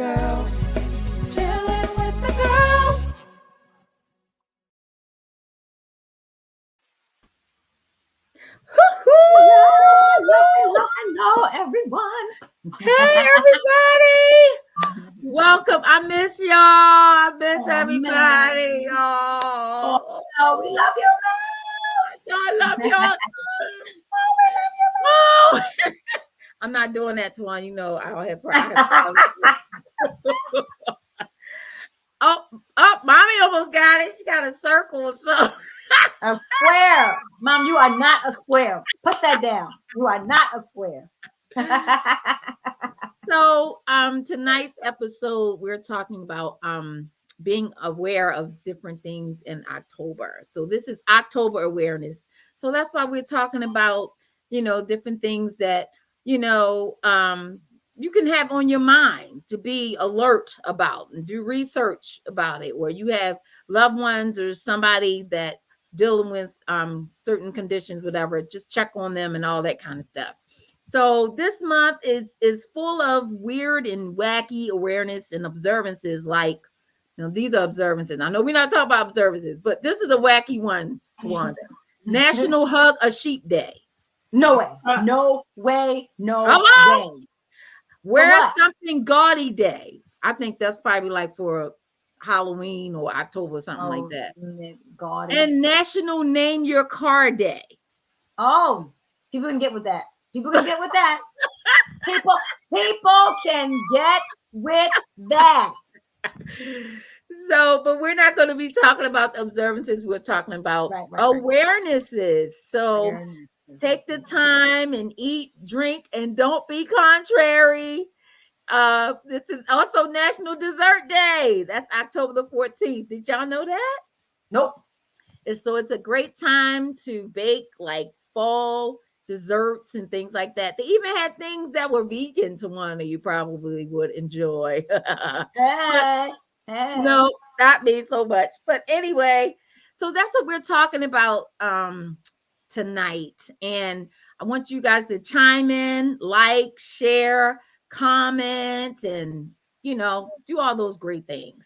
Girlz. Chillin with the Girlz. Hello, everyone. Hey, everybody. Welcome. I miss y'all. I miss everybody. Oh, no, we love you, I love y'all. oh, I'm not doing that, Twan. You know, I don't have problems. Oh, mommy almost got it. She got a circle or something. a square. Mom, you are not a square. Put that down. You are not a square. So, tonight's episode, we're talking about being aware of different things in October. So this is October awareness. So that's why we're talking about, different things that, you can have on your mind to be alert about and do research about it, where you have loved ones or somebody that dealing with certain conditions, whatever, just check on them and all that kind of stuff. So this month is full of weird and wacky awareness and observances. Like, these are observances. I know we're not talking about observances, but this is a wacky one, Tawanda. National Hug a Sheep Day. No way. No way. No Hello? way. Wear something gaudy day. I think that's probably like for Halloween or October or something like that. Gaudy. And National Name Your Car Day. Oh, people can get with that. People can get with that. People can get with that. So, but we're not going to be talking about the observances. We're talking about awarenesses. So take the time and eat, drink, and don't be contrary. This is also National Dessert Day. That's October the 14th. Did y'all know that? Nope. So it's a great time to bake like fall desserts and things like that. They even had things that were vegan, to one of you probably would enjoy. No, not me so much. But anyway, so that's what we're talking about tonight. And I want you guys to chime in, like, share, comment, and do all those great things.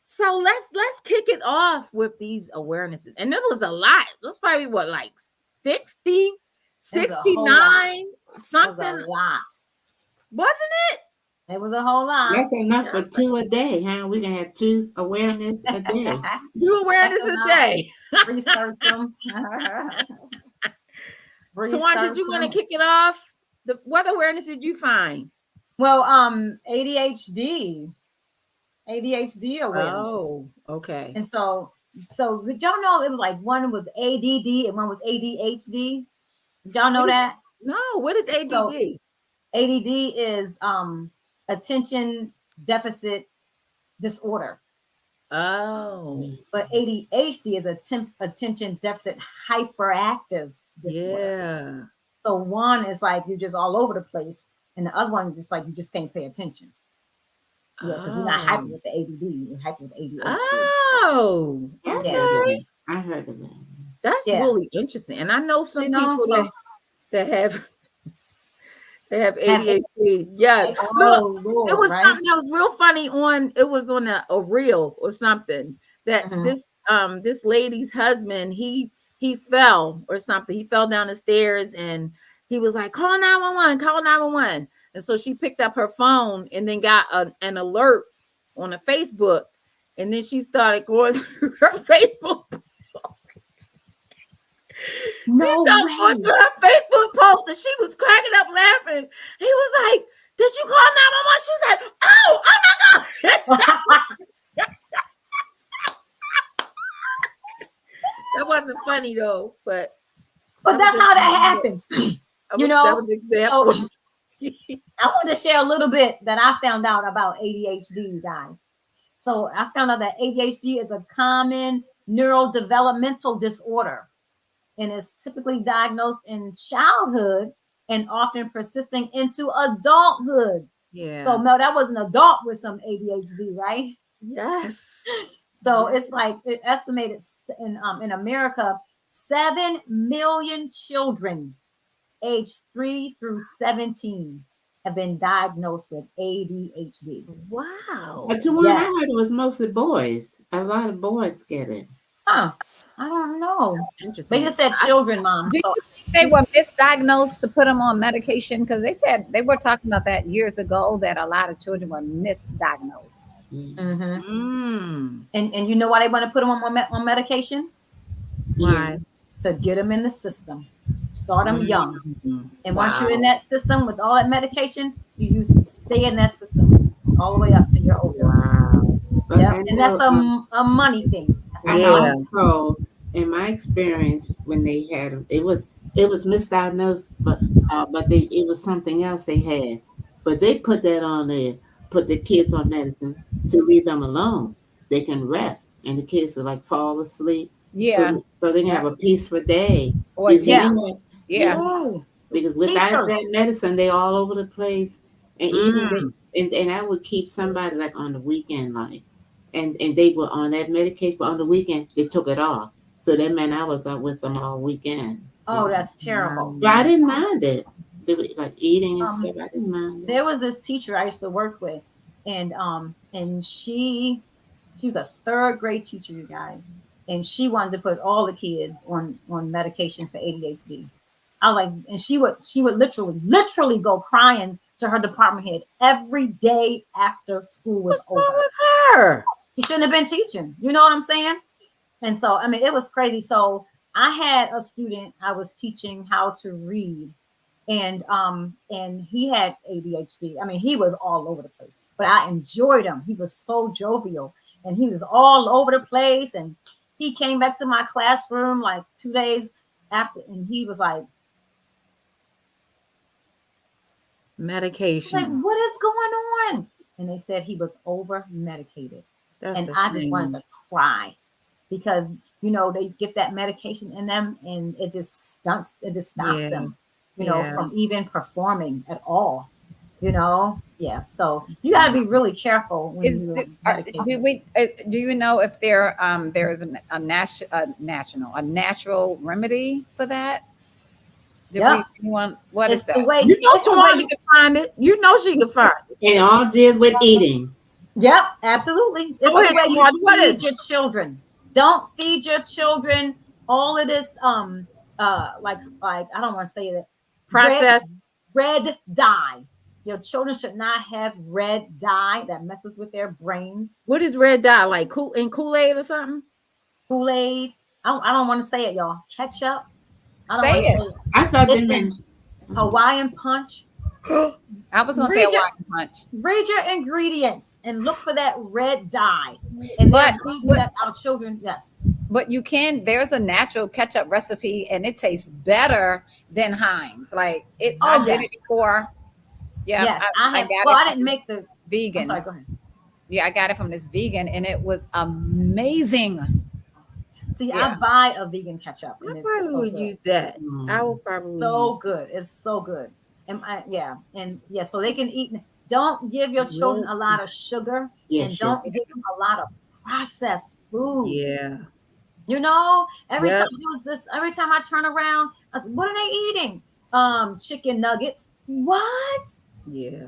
So let's kick it off with these awarenesses. And there was a lot. It was probably what, like 60, 69, something. A lot. Wasn't it? It was a whole lot. That's enough for 2 a day, huh? We can have 2 awareness a day. 2 awareness a day. Research them. Tawan, did you want to kick it off? What awareness did you find? Well, ADHD awareness. Oh, okay. And so did y'all know it was like one was ADD and one was ADHD? Did y'all know that? No, what is ADD? So, ADD is attention deficit disorder. Oh. But ADHD is attention deficit hyperactive disorder. Yeah. So one is like you're just all over the place, and the other one is just like you just can't pay attention. Yeah, because you're not hyper with the ADD, you're hyper with ADHD. Oh, okay. I heard of that. That's really interesting. And I know some people that have ADHD. Yeah. Look, it was something that was real funny it was on a reel or something that this lady's husband, he fell or something. He fell down the stairs and he was like, call 911, call 911. And so she picked up her phone and then got an alert on a Facebook. And then she started going through her Facebook. No way. Going through her Facebook post and she was cracking up laughing. He was like, did you call 911? She was like, oh my God. That wasn't funny though, but that's how that happens. That was an example. So, I want to share a little bit that I found out about ADHD, guys. So I found out that ADHD is a common neurodevelopmental disorder and is typically diagnosed in childhood and often persisting into adulthood. Yeah. So Mel, that was an adult with some ADHD, right? Yes. So it's like it estimated in America, 7 million children aged 3 through 17 have been diagnosed with ADHD. Wow. But the one I Yes. heard it was mostly boys. A lot of boys get it. Huh. I don't know. Interesting. They just said children, Mom. Do So you think they were misdiagnosed to put them on medication? Because they said they were talking about that years ago that a lot of children were misdiagnosed. mhm. Mm. And you know why they want to put them on medication? Why? To get them in the system. Start them young. Mm. And once you're in that system with all that medication, you stay in that system all the way up to your older. Wow. But Yep. I And that's know, a money thing. That's a I Yeah. also, in my experience, when they had it was misdiagnosed, but it was something else they had, but they put that on there, put the kids on medicine to leave them alone. They can rest, and the kids are like fall asleep, Yeah. so they can have a peaceful day. Or You see teach. that? Yeah. Oh, Because without teachers. that medicine, they all over the place, and even Mm. and I would keep somebody like on the weekend, like, and they were on that medication, but on the weekend they took it off, so that meant I was up with them all weekend. Oh, that's terrible. But I didn't mind it. They were like eating and Um, stuff. I didn't mind it. There was this teacher I used to work with, and she was a third grade teacher, you guys, and she wanted to put all the kids on medication for ADHD. I was like, and she would literally go crying to her department head every day after school was What's wrong over. with her? He shouldn't have been teaching. You know what I'm saying? And so, I mean, it was crazy. So I had a student I was teaching how to read, and he had ADHD. I mean, he was all over the place, but I enjoyed him. He was so jovial, and he was all over the place. And he came back to my classroom like 2 days after, and he was like, Medication. what is going on? And they said he was over medicated. That's And a I just shame. wanted to cry because, you know, they get that medication in them and it just stops Yeah. them, you know, Yeah. from even performing at all, you know? Yeah. So you got to be really careful when Is you the, medicate. do you know if there is a natural remedy for that? Yeah. What It's is the that? way, You know it's the way Tawana can find it. You know she can find it. And all deals with eating. Yep, absolutely. It's Go the ahead, way Tawana. you What feed is your children. Don't feed your children all of this like I don't want to say that Process. red dye. Your children should not have red dye that messes with their brains. What is red dye? Like Kool-Aid or something? Kool-Aid. I don't want to say it, y'all. Ketchup. I don't Say want to it. say it. I thought It's they in meant Hawaiian punch. I was going to say Read your- Hawaiian punch. Read your ingredients and look for that red dye. And But- they're feeding that our children. Yes. But you can. There's a natural ketchup recipe, and it tastes better than Heinz. Like it. I did it before. Yeah, Yes. I I got well, it I from didn't make the vegan. I'm sorry, go ahead. Yeah, I got it from this vegan, and it was amazing. See, Yeah. I buy a vegan ketchup, I and it's probably so would good. use that. Mm. I will probably So use good. It's so good. And so they can eat. Don't give your children a lot of sugar, yes, and don't give them a lot of processed food. Yeah. You know, every Yep. time it was this. Every time I turn around, I said, "What are they eating? Chicken nuggets. What? Yeah.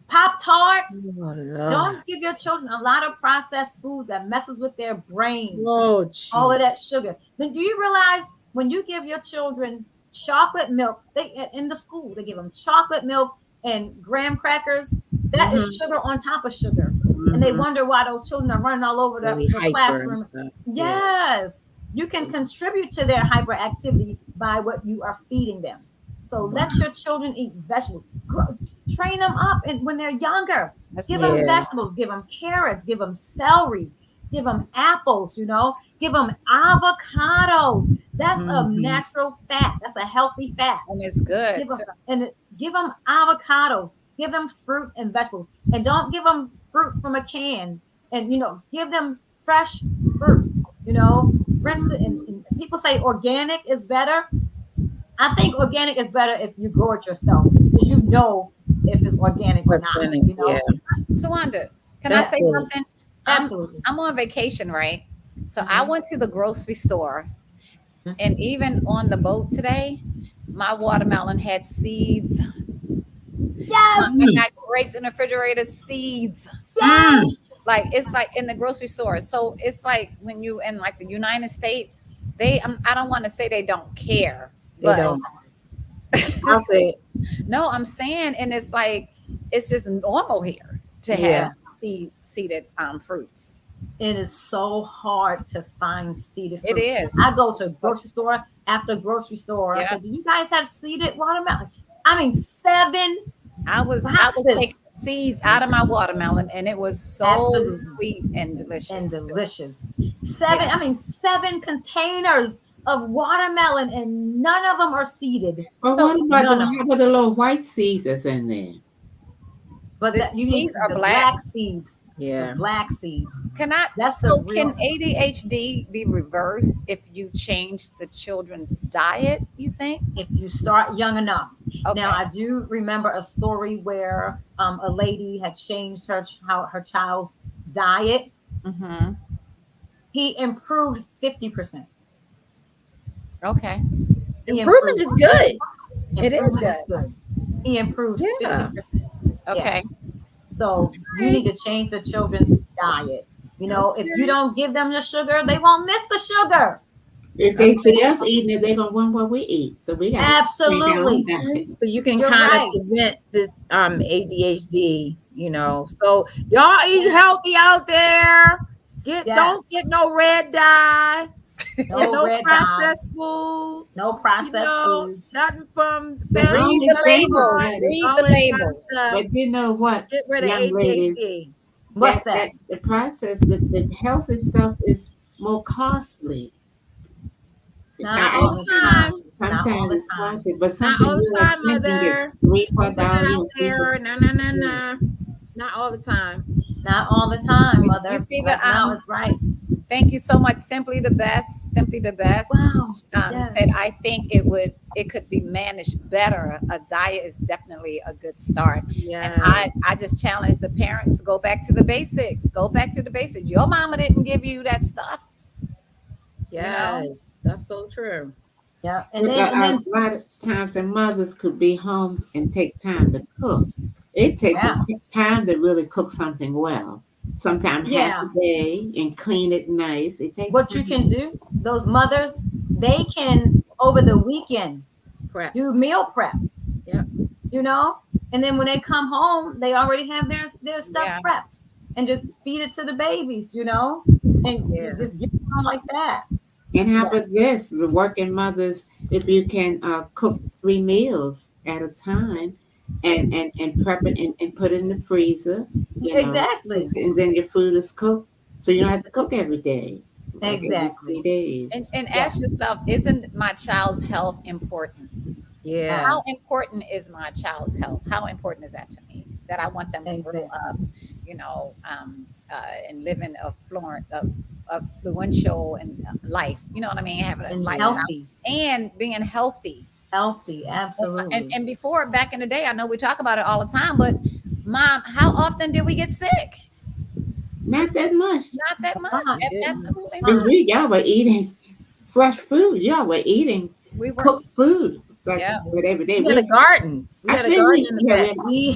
Pop Tarts." Oh, Lord. Don't give your children a lot of processed food that messes with their brains. Oh, All of geez. that sugar. Then do you realize when you give your children chocolate milk, they in the school they give them chocolate milk and graham crackers. That is sugar on top of sugar, and they Mhm. wonder why those children are running all over Really the hyper classroom. and stuff. Yes, you can contribute to their hyperactivity by what you are feeding them. So let your children eat vegetables. Train them up, and when they're younger, give them Yeah. vegetables, give them carrots, give them celery, give them apples. You know, give them avocado. That's a Mhm. natural fat. That's a healthy fat. And it's good. Give them avocados. Give them fruit and vegetables, and don't give them fruit from a can. And give them fresh fruit. Rinse it. And people say organic is better. I think organic is better if you grow it yourself, because you know if it's organic or not. Organic, yeah. Tawanda, can I say Absolutely. something? Absolutely. I'm on vacation, right? So I went to the grocery store, and even on the boat today, my watermelon had seeds. Yes. I got grapes in the refrigerator, seeds. Yes. Like it's like in the grocery store. So it's like when you in like the United States, I don't want to say they don't care, They but don't. I'll say it. no, I'm saying, and it's like it's just normal here to Yeah. have seeded fruits. It is so hard to find seeded fruit. It is. I go to grocery store after grocery store. I Yeah. said, "Do you guys have seeded watermelon?" I mean, 7 I was boxes. taking seeds out of my watermelon, and it was so Absolutely. sweet and delicious. And delicious. 7 containers of watermelon, and none of them are seeded. But So, how about the little white seeds that's in there? But The that you need seeds are the black. black seeds. Yeah. The black seeds. That's So the real. can ADHD be reversed if you change the children's diet? You think? If you start young enough. Okay. Now, I do remember a story where a lady had changed her child's diet. Mm-hmm. He improved 50%. Okay. Improvement is good. It is Improvement good. He improved Yeah. 50%. Okay. So you need to change the children's diet. You know, if you don't give them the sugar, they won't miss the sugar. If they see us eating it, they're gonna want what we eat. So we got Absolutely. So you can You're kind right. of prevent this ADHD, So y'all eat healthy out there. Don't Yes. get no red dye. No red dye. processed food. No processed foods. Nothing from But fast Read food the labels. restaurants, Read all the that kind of labels. stuff. But you know what, Get rid of young ladies, ADHD. What's that? the process, the healthy stuff is more costly. Not all the time. Not all Sometimes the it's time. costly, but Not something all the real time, expensive can mother. get $3, Put that out $4. there. No. Not all the time. Not all the time, mother. You see Right now is right. Thank you so much. Simply the best. Simply the best. Wow. Yes. Said I think it could be managed better. A diet is definitely a good start. Yeah. And I just challenge the parents to go back to the basics. Go back to the basics. Your mama didn't give you that stuff. Yes. That's so true. Yeah. A And then lot of times the mothers could be home and take time to cook. It takes time to really cook something well. Sometimes half a day and clean it nice. It takes what you time. can do, those mothers, they can over the weekend Prep. do meal prep. Yeah. And then when they come home, they already have their stuff Yeah. prepped, and just feed it to the babies, and just give them like that. And how about this? The working mothers, if you can cook 3 meals at a time and prep it and put it in the freezer. Exactly. And then your food is cooked. So you don't have to cook every day. Like every Exactly. 3 days. And ask yourself, isn't my child's health important? Yeah. How important is my child's health? How important is that to me? That I want them to grow up, and live in a fluential and life. You know what I mean? Having a And life healthy. and being healthy. Healthy, absolutely. And before, back in the day, I know we talk about it all the time, but Mom, how often did we get sick? Not that much. Not that much. Absolutely Because not. y'all were eating fresh food. Y'all were eating We were cooked food. Yeah. Every day. We had a garden. We had a garden in the back.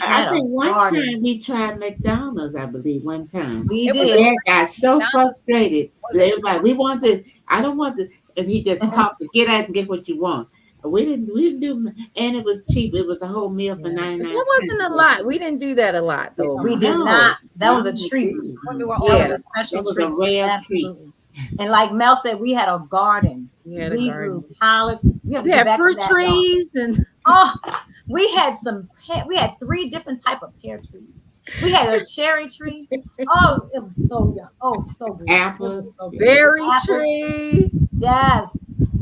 I think one time we tried McDonald's, I believe, one time. We It was did. Dad got so frustrated. Everybody, we wanted, I don't want this. And he just popped it, get out and get what you want. We didn't do, and it was cheap. It was a whole meal for 99 cents. That wasn't a lot. We didn't do that a lot, though. We did not. That was a treat. when we were That all was a special That was treat. a rare Absolutely. And like Mel said, we had a garden. We had a We garden. grew college. We have to We get had back to fruit that, trees and y'all. Oh, we had we had 3 different type of pear trees. We had a cherry tree. Oh, it was so young. Oh, so good. Apples. It was so good. berry Apples. tree.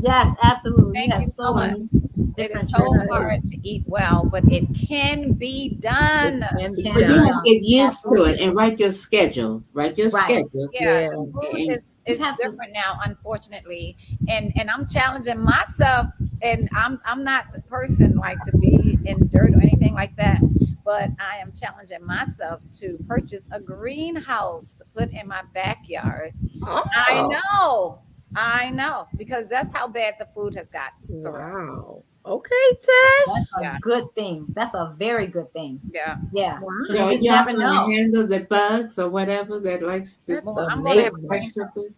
Yes, absolutely. Thank we had you so many It is different so trees. hard to eat well, but it can be done. And Yeah. But you Yeah. have to get used to it and write your schedule. Write your Right. schedule. Yeah, Yeah. the food And is have to- different now, unfortunately, and I'm challenging myself. And I'm not the person like to be in dirt or anything like that, but I am challenging myself to purchase a greenhouse to put in my backyard. I know, because that's how bad the food has got. For us. Wow. Okay, Tish. That's a Yeah. good thing. That's a very good thing. Yeah. Yeah. Wow. 'Cause So you just y'all never gonna know. handle the bugs or whatever that likes to That's Well, I'm gonna have amazing. vegetables.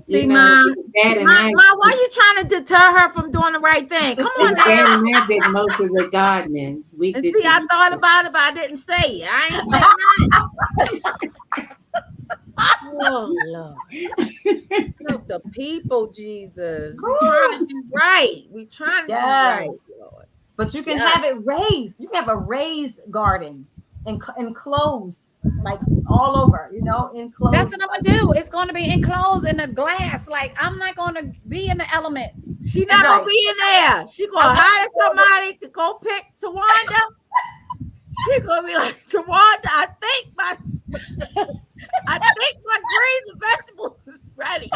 See, You know, Mom, Dad and Ma, I, why you trying to deter her from doing the right thing? Come on Dad now. and I did most of the gardening. We And did see, I the thought about it, but I didn't say it. I ain't say nothing. Oh Lord. Help the people, Jesus. We trying to do right. We trying to do right, Yes. Lord. But you can Yeah. have it raised. You can have a raised garden and enclosed, like all over, enclosed. That's what I'm gonna do. It's gonna be enclosed in a glass. Like I'm not gonna be in the elements. She not Right. gonna be in there. She gonna hire somebody to go pick Tawanda. She gonna be like, Tawanda, I think my greens and vegetables is ready.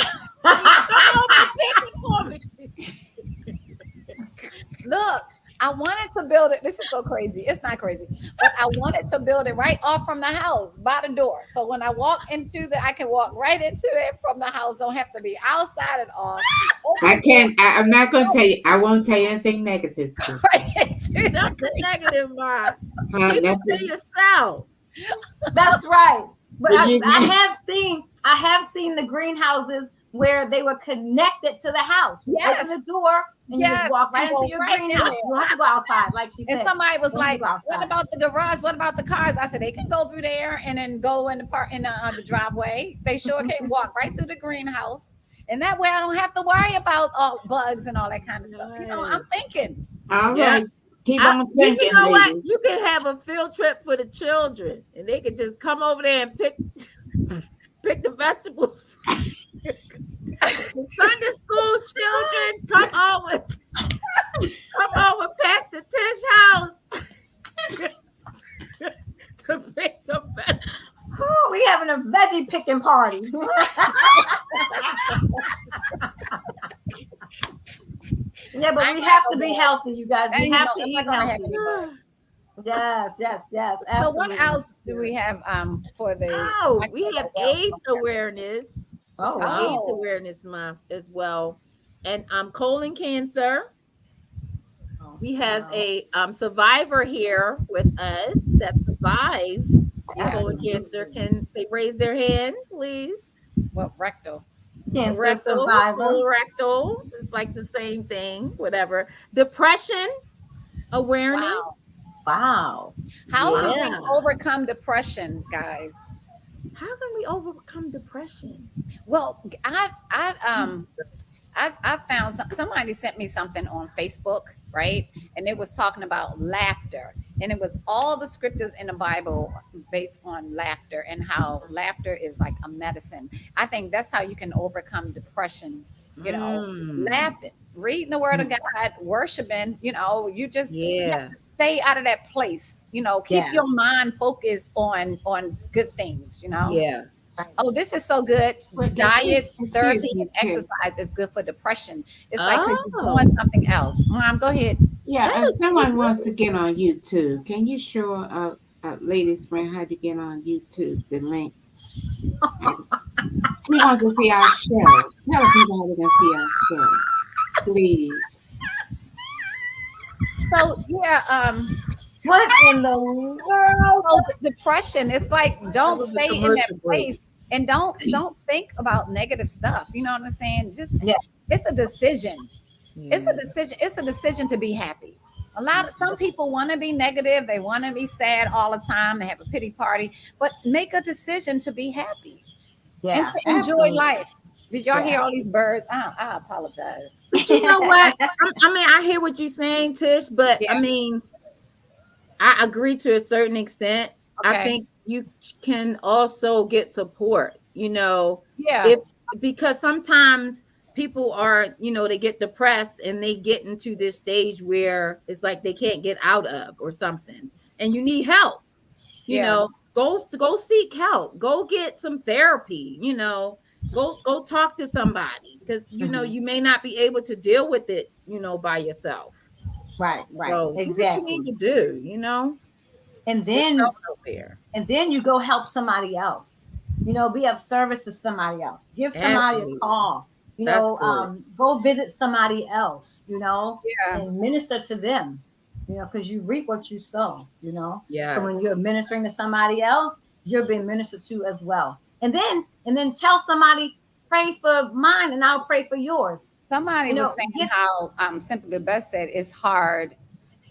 Can you come over and pick it for me? Look, I wanted to build it. This is so crazy. It's not crazy, but I wanted to build it right off from the house by the door. So when I walk into I can walk right into it from the house. Don't have to be outside at all. I can't. I'm not gonna tell you. I won't tell you anything negative. Right into Nothing negative, Ma. Huh, Keep it nothing. to yourself. That's right. But But you I know- have seen the greenhouses where they were connected to the house. You Yes. open the door and you Yes, just walk right you go into your right in greenhouse. there. You don't have to go outside, like she And said. somebody was Don't you like, go outside. "What about the garage? What about the cars?" I said, "They can go through there and then go in the park in the driveway. They sure can walk right through the greenhouse, and that way I don't have to worry about all bugs and all that kind of stuff." You know, I'm thinking. All Yeah. right. Keep on You thinking, know what? lady. You can have a field trip for the children, and they can just come over there and pick the vegetables. The Sunday school children come over past the Tish house to pick the vegetables. Oh, we having a veggie picking party. Yeah, but we have to be healthy, you guys. We And have you to know, eat I'm not gonna have healthy. any bugs. Yes. So Absolutely. what else do we have for the? Oh, we have AIDS awareness. Oh, It's wow. AIDS Awareness Month as well, and colon cancer. We have a survivor here with us that survived colon cancer. Can they raise their hand, please? What rectal? Cancer Rectal, survivor. colorectal. It's like the same thing. Whatever. Depression awareness. Wow. Wow. How do Yeah. we overcome depression, guys? How can we overcome depression? Well, I found somebody sent me something on Facebook, right? And it was talking about laughter, and it was all the scriptures in the Bible based on laughter and how laughter is like a medicine. I think that's how you can overcome depression. You know, laughing, reading the Word of God, worshiping. You know, you just Yeah. stay out of that place. You know, keep Yeah. your mind focused on good things. You know. Yeah. Oh, this is so good. Well, Diet, excuse therapy, me, and Kim. exercise is good for depression. It's like 'cause you're Oh. doing something else. Mom, go ahead. Yeah, That is someone good. wants to get on YouTube. Can you show ladies friend how to get on YouTube? The link. We want to see our show. Tell the people how they can see our show, please. So yeah, What in the world? so depression. It's like don't was a stay in that commercial break. place and don't think about negative stuff. You know what I'm saying? Just Yeah. it's a decision. It's a decision. It's a decision to be happy. Some people want to be negative. They want to be sad all the time. They have a pity party, but make a decision to be happy and Yeah. to enjoy absolutely. life. Did y'all Yeah. hear all these birds? I apologize. You know what? I mean, I hear what you're saying, Tish, but Yeah. I mean, I agree to a certain extent. I Okay. think you can also get support, Yeah. because sometimes people are, they get depressed and they get into this stage where it's like they can't get out of or something, and you need help. Yeah. Go seek help. Go get some therapy. Go talk to somebody because you may not be able to deal with it, by yourself. Right. So do what Exactly. you need to do. And Get then help out there. you go help somebody else. Be of service to somebody else. Give somebody Absolutely. a call. That's good. Go visit somebody else, Yeah. and minister to them, because you reap what you sow, So Yes. when you're ministering to somebody else, you're being ministered to as well. And then tell somebody, pray for mine and I'll pray for yours. Somebody was saying Get how Simply the Best said it's hard. It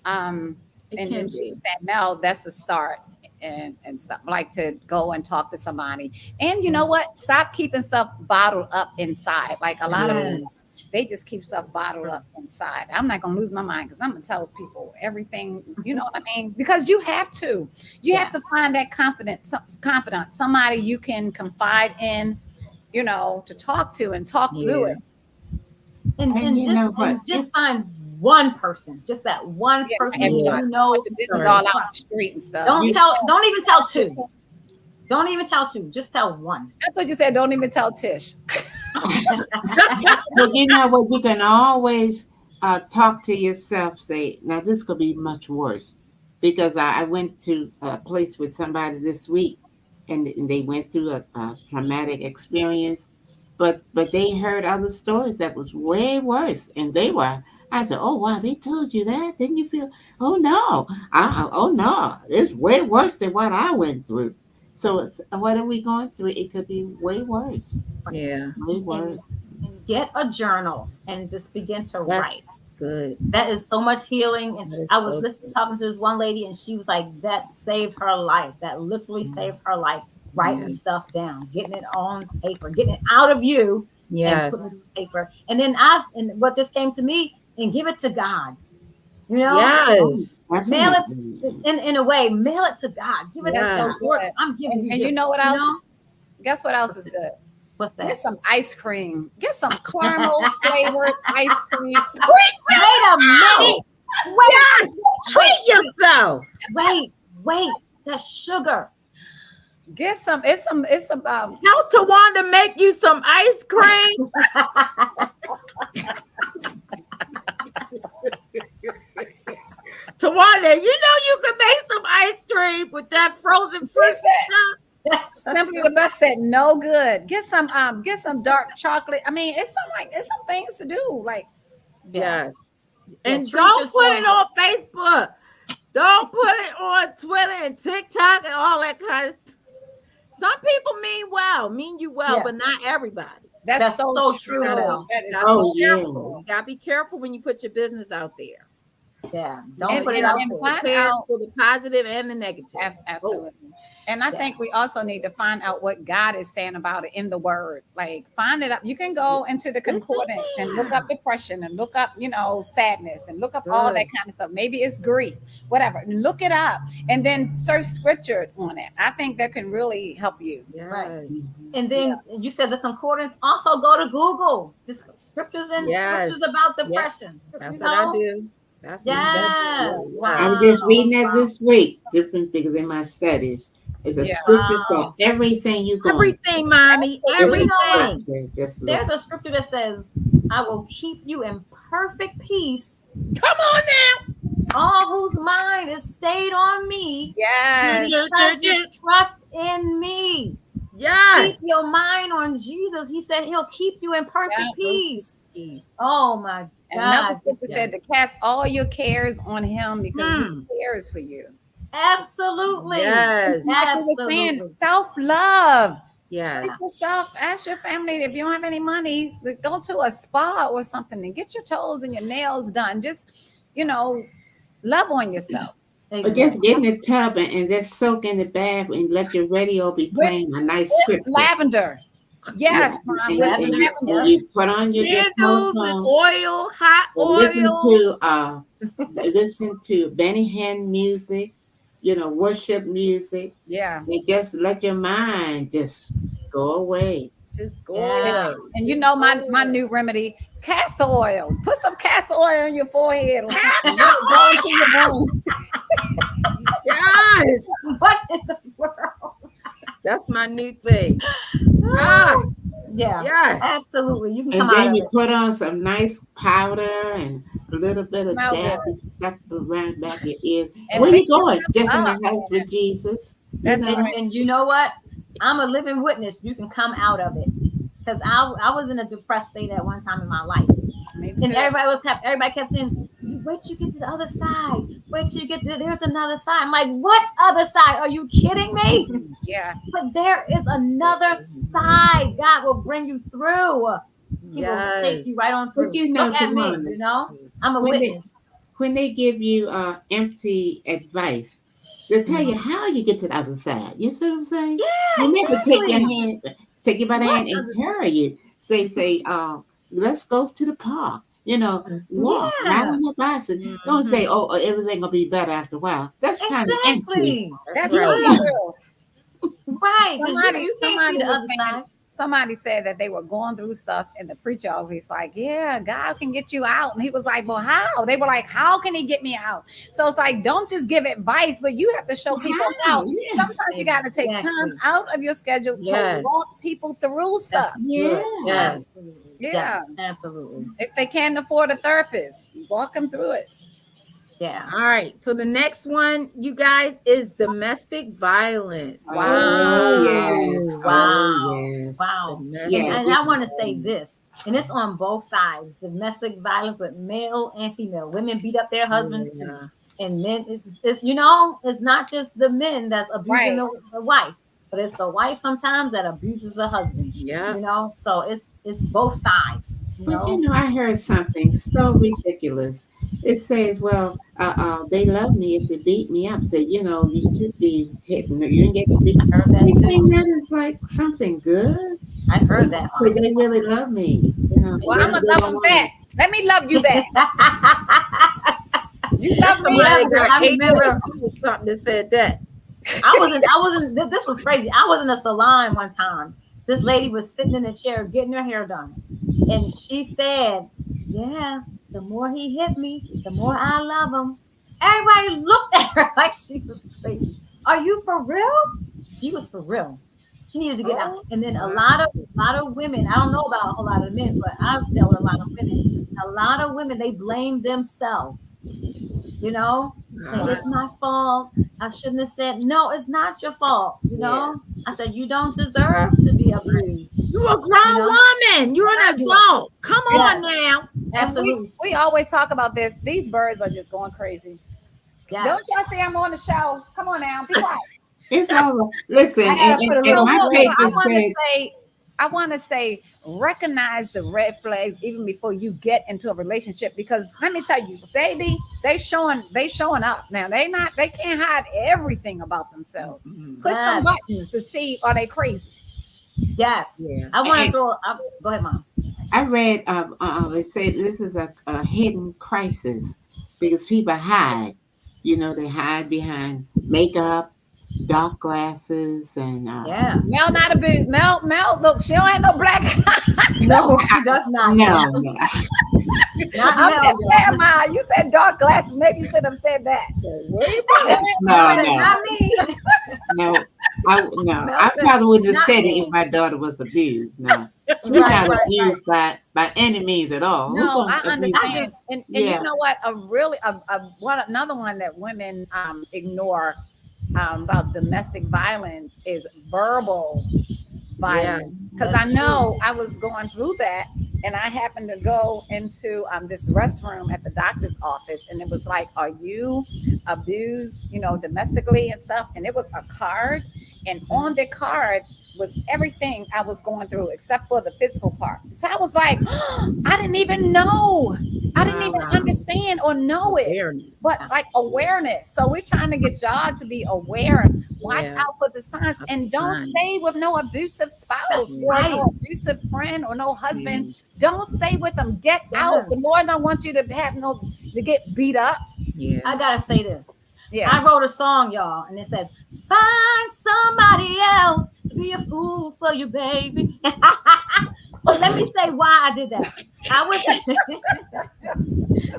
And can then she be. said, Mel, that's a start. And stuff like to go and talk to somebody. And you know what? Stop keeping stuff bottled up inside. Like a lot of Yes. people, they just keep stuff bottled up inside. I'm not gonna lose my mind because I'm gonna tell people everything, you know what I mean? Because you have to. You have to Yes. find that confidant, somebody you can confide in, to talk to and talk through Yeah. it. and you know just what? and just find one person, just that one Yeah, person everybody. that This is Sorry. all out on the trust. street and stuff. Don't even tell two. Don't even tell two. Just tell one. I thought you said don't even tell Tish. But you know what? You can always talk to yourself. Say, now this could be much worse, because I went to a place with somebody this week, and they went through a traumatic experience, but they heard other stories that was way worse, and they were. I said, "Oh wow, they told you that? Didn't you feel? Oh no, oh no, it's way worse than what I went through." So what are we going through? It could be way worse. Yeah. Way worse. And get a journal and just begin to That's write. good. That is so much healing. And That is I was so listening, good. talking to this one lady, and she was like, that saved her life. That literally saved her life. Writing Yeah. stuff down, getting it on paper, getting it out of you, and Yes. putting it on paper. And then what just came to me, and give it to God. Yes. Mail it in a way, mail it to God. Give it Yeah. to God. Lord, I'm giving you And you this, know what else? Guess what else is good? What's Get that? some ice cream. Get some caramel flavored ice cream. Wait a minute. Yes. Treat yourself. Wait. That's sugar. Get some. It's some. Tell Tawanda make you some ice cream. Tawanda, you can make some ice cream with that frozen fruit stuff. Simply the Best said no good. Get some dark chocolate. I mean, it's some things to do. Like Yes. Yeah, And treat don't yourself. put it on Facebook. Don't put it on Twitter and TikTok and all that kind of stuff. Some people mean you well, Yeah. but not everybody. that's so true. true. That is Oh, Be yeah. careful. You gotta be careful when you put your business out there. Yeah. Don't And- put it and- out and there. find Prepare out- for the positive and the negative. Absolutely. And I think we also need to find out what God is saying about it in the word. Like find it up. You can go into the concordance and look up depression and look up, sadness and look up all that kind of stuff. Maybe it's grief, whatever. Look it up and then search scripture on it. I think that can really help you. Yes. Right. And then you said the concordance. Also go to Google. Just scriptures and Yes. scriptures about depression. That's what I do. That's Yes. exactly Wow. I was just reading that this week, different because in my studies, it's a scripture for everything you go. Everything, mommy. Everything. There's a scripture that says, I will keep you in perfect peace, Come on now. all whose mind is stayed on me, Yes. because you trust in me. Yes. Keep your mind on Jesus. He said he'll keep you in perfect Yeah. peace. Oh my And another God. scripture said to cast all your cares on him because he cares for you. Absolutely. Yes. Like we were Absolutely. saying, self-love. Yes. Treat yourself. Ask your family if you don't have any money, go to a spa or something and get your toes and your nails done. Just, love on yourself. But just get in the tub and just soak in the bath and let your radio be playing a nice scripture. Lavender. Yes, Mom. And Lavender. you put on your Candles and telephone. oil, hot And oil. listen to Benny Hinn music, worship music, Yeah. and just let your mind just go away. Just go Yeah. away. And my new remedy, castor oil. Put some castor oil on your forehead or something. Go into your room. Yes. What in the world? That's my new thing. Ah, Yeah. yes. Absolutely. You can And come out then of you it. put on some nice powder and a little bit of Smell dab good. and stuff around back your ears. And Where you make sure going? you Just in up. the house with Jesus. That's And you know what? I'm a living witness. You can come out of it because I was in a depressed state at one time in my life. Me And too. everybody kept saying, wait till you get to the other side. Wait till you get to, there's another side. I'm like, what other side? Are you kidding me? Yeah. But there is another side. God will bring you through. He will take Yes. you right on But through. you know, Look at me, Jamala, I'm a when they witness. when they give you empty advice, they'll tell you Mhm. how you get to the other side. You see what I'm saying? Yeah, You never take your exactly. hand, take you by the What hand and other carry you. Say, let's go to the park. You know, walk, ride Yeah, on your bicycle. Don't say, Mhm. oh, everything gonna be better after a while. That's kind of empty. exactly. That's That's Yeah, so right. true. right. Because Somebody, you can't see somebody the was other saying, side. somebody said that they were going through stuff, and the preacher always like, "Yeah, God can get you out." And he was like, "Well, how?" They were like, "How can He get me out?" So it's like, don't just give advice, but you have to show people Wow, how. yeah, Sometimes you got to take time Exactly. out of your schedule to Yes. walk people through That's stuff. good. yeah. Yes. Absolutely. Yeah, Yes, absolutely. if they can't afford a therapist, walk them through it. Yeah. All right. So the next one, you guys, is domestic violence. Oh yes, Oh, oh wow. yes, Wow. And, yes. Domestic and We I want to say violence. this, and it's on both sides domestic violence with male and female. Women beat up their husbands too. Yeah. And men, it's not just the men that's abusing Right. the wife, but it's the wife sometimes that abuses the husband, Yeah. So it's both sides, But you know, I heard something so ridiculous. It says, "Well, they love me if they beat me up." Say, you know, you should be hitting. You didn't get beat. I heard that You think too. that is like something good? I heard that, They really love me. You know, Well, I'm gonna they love don't them want back. me. Let me love you back. You love me. Yeah, Somebody because got I remember ADHD or something that said that. this was crazy. I was in a salon one time. This lady was sitting in a chair getting her hair done. And she said, yeah, the more he hit me, the more I love him. Everybody looked at her like she was crazy. Are you for real? She was for real. She needed to get out. Oh, And then a Wow. lot of women, I don't know about a whole lot of men, but I've dealt with a lot of women. A lot of women, they blame themselves, you know, say Wow. it's my fault. I shouldn't have said no, it's not your fault, Yeah. I said you don't deserve to be abused, You a grown woman. You're an you are, adult. Come on yes, now. and we absolutely, we always talk about this. These birds are just going crazy. Don't yes. y'all see I'm on the show? Come on now, be quiet. It's all. Listen, I gotta put a and So little my look, so play. paper said, I want to say, recognize the red flags even before you get into a relationship. Because let me tell you, baby, they showing up now. They can't hide everything about themselves. Mhm. Push some Yes, buttons to see are they crazy. yes. Yeah. I want to and throw. Go ahead, mom. I read, it said this is a hidden crisis because people hide. You know, they hide behind makeup, dark glasses, and Yeah. Mel not a bit. Mel, look, she don't have no black. No, she does not, no, y'all. no, Not I'm Mel, just y'all. saying, Ma. You said dark glasses. Maybe you should have said that. So wait a Mel, minute. Mel no, said no, not me. no. No. Mel I said probably wouldn't have not said it if me. my daughter was abused. No, she's Right, not right, right. abused by any means at all. Who No, gonna I abuse I her? understand, just and you Yeah, know what? Another one that women ignore about domestic violence is verbal Yeah. violence. Because I that's true. know I was going through that, and I happened to go into this restroom at the doctor's office, and it was like, "Are you abused, domestically and stuff?" And it was a card, and on the card was everything I was going through except for the physical part. So I was like, I didn't even know. I didn't even Wow. understand or know it. Awareness. But like awareness. So we're trying to get y'all to be aware. Watch Yeah. out for the signs That's and don't fine. stay with no abusive That's spouse or right. no abusive friend or no husband. Yeah. Don't stay with them. Get Yeah. out. The Lord don't want you to to get beat up. Yeah. I gotta say this. Yeah. I wrote a song, y'all, and it says, "Find somebody else to be a fool for you, baby." But let me say why I did that. I was.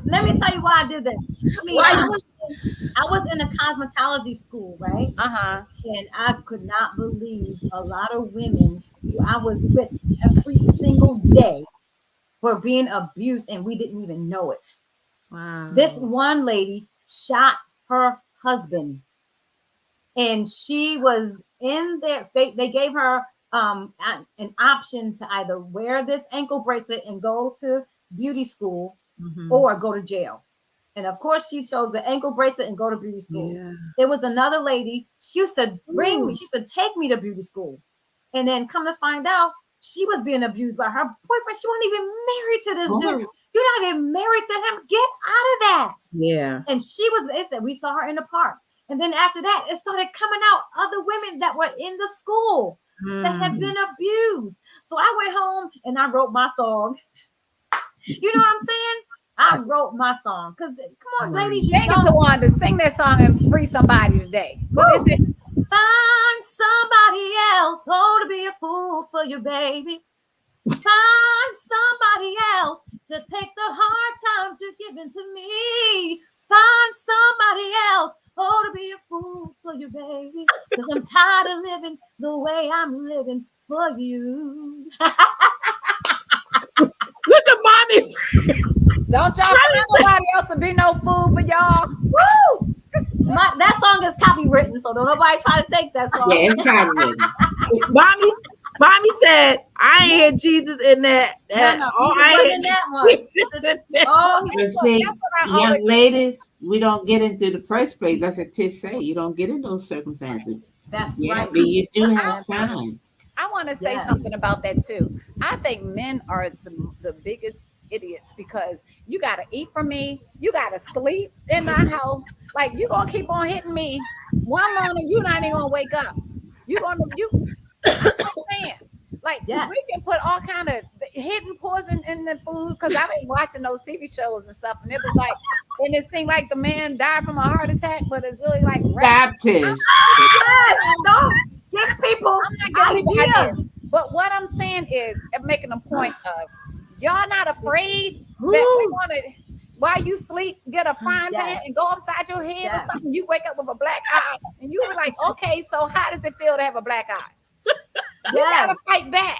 Let me tell you why I did that. I mean, Why? I was in a cosmetology school, right? Uh-huh. And I could not believe a lot of women who I was with every single day were being abused, and we didn't even know it. Wow. This one lady shot her husband, and she was in there. They gave her an option to either wear this ankle bracelet and go to beauty school Mhm. or go to jail. And of course, she chose the ankle bracelet and go to beauty school. Yeah. There was another lady. She said, "Bring me." Ooh. She said, "Take me to beauty school." And then come to find out, she was being abused by her boyfriend. She wasn't even married to this dude. You're not even married to him. Get out of that. Yeah. And she was. They said we saw her in the park. And then after that, it started coming out other women that were in the school that had been abused. So I went home and I wrote my song. You know what I'm saying? I wrote my song because come on, ladies, you Sing it to Wanda. Sing that song and free somebody today. What is it? Find somebody else, oh, to be a fool for you, baby. Find somebody else to take the hard times you're giving to me. Find somebody else, oh, to be a fool for you, baby. Because I'm tired of living the way I'm living for you. Look at mommy. Don't y'all find nobody else to be no fool for y'all. Woo! That song is copywritten, so don't nobody try to take that song. Yeah, it's copywritten. Mommy said, I ain't hear Jesus in that. No, Oh, he I wasn't ain't in that one. Oh, But see, young ladies, we don't get into the first place. That's what Tish say. You don't get in those circumstances. that's Yeah, right. but you do have signs. I want to say Yes. something about that too. I think men are the biggest idiots because you got to eat from me. You got to sleep in my house. Like you going to keep on hitting me. One morning, you're not even going to wake up. You understand. Like Yes. we can put all kind of hidden poison in the food because I've been watching those TV shows and stuff, and it was like, and it seemed like the man died from a heart attack, but it's really like Baptist. Yes, don't give people ideas. But what I'm saying is, I'm making a point of y'all not afraid that we want to, while you sleep, get a frying pan Yes. and go upside your head Yes. or something. You wake up with a black eye, and you were like, okay, so how does it feel to have a black eye? You gotta fight back.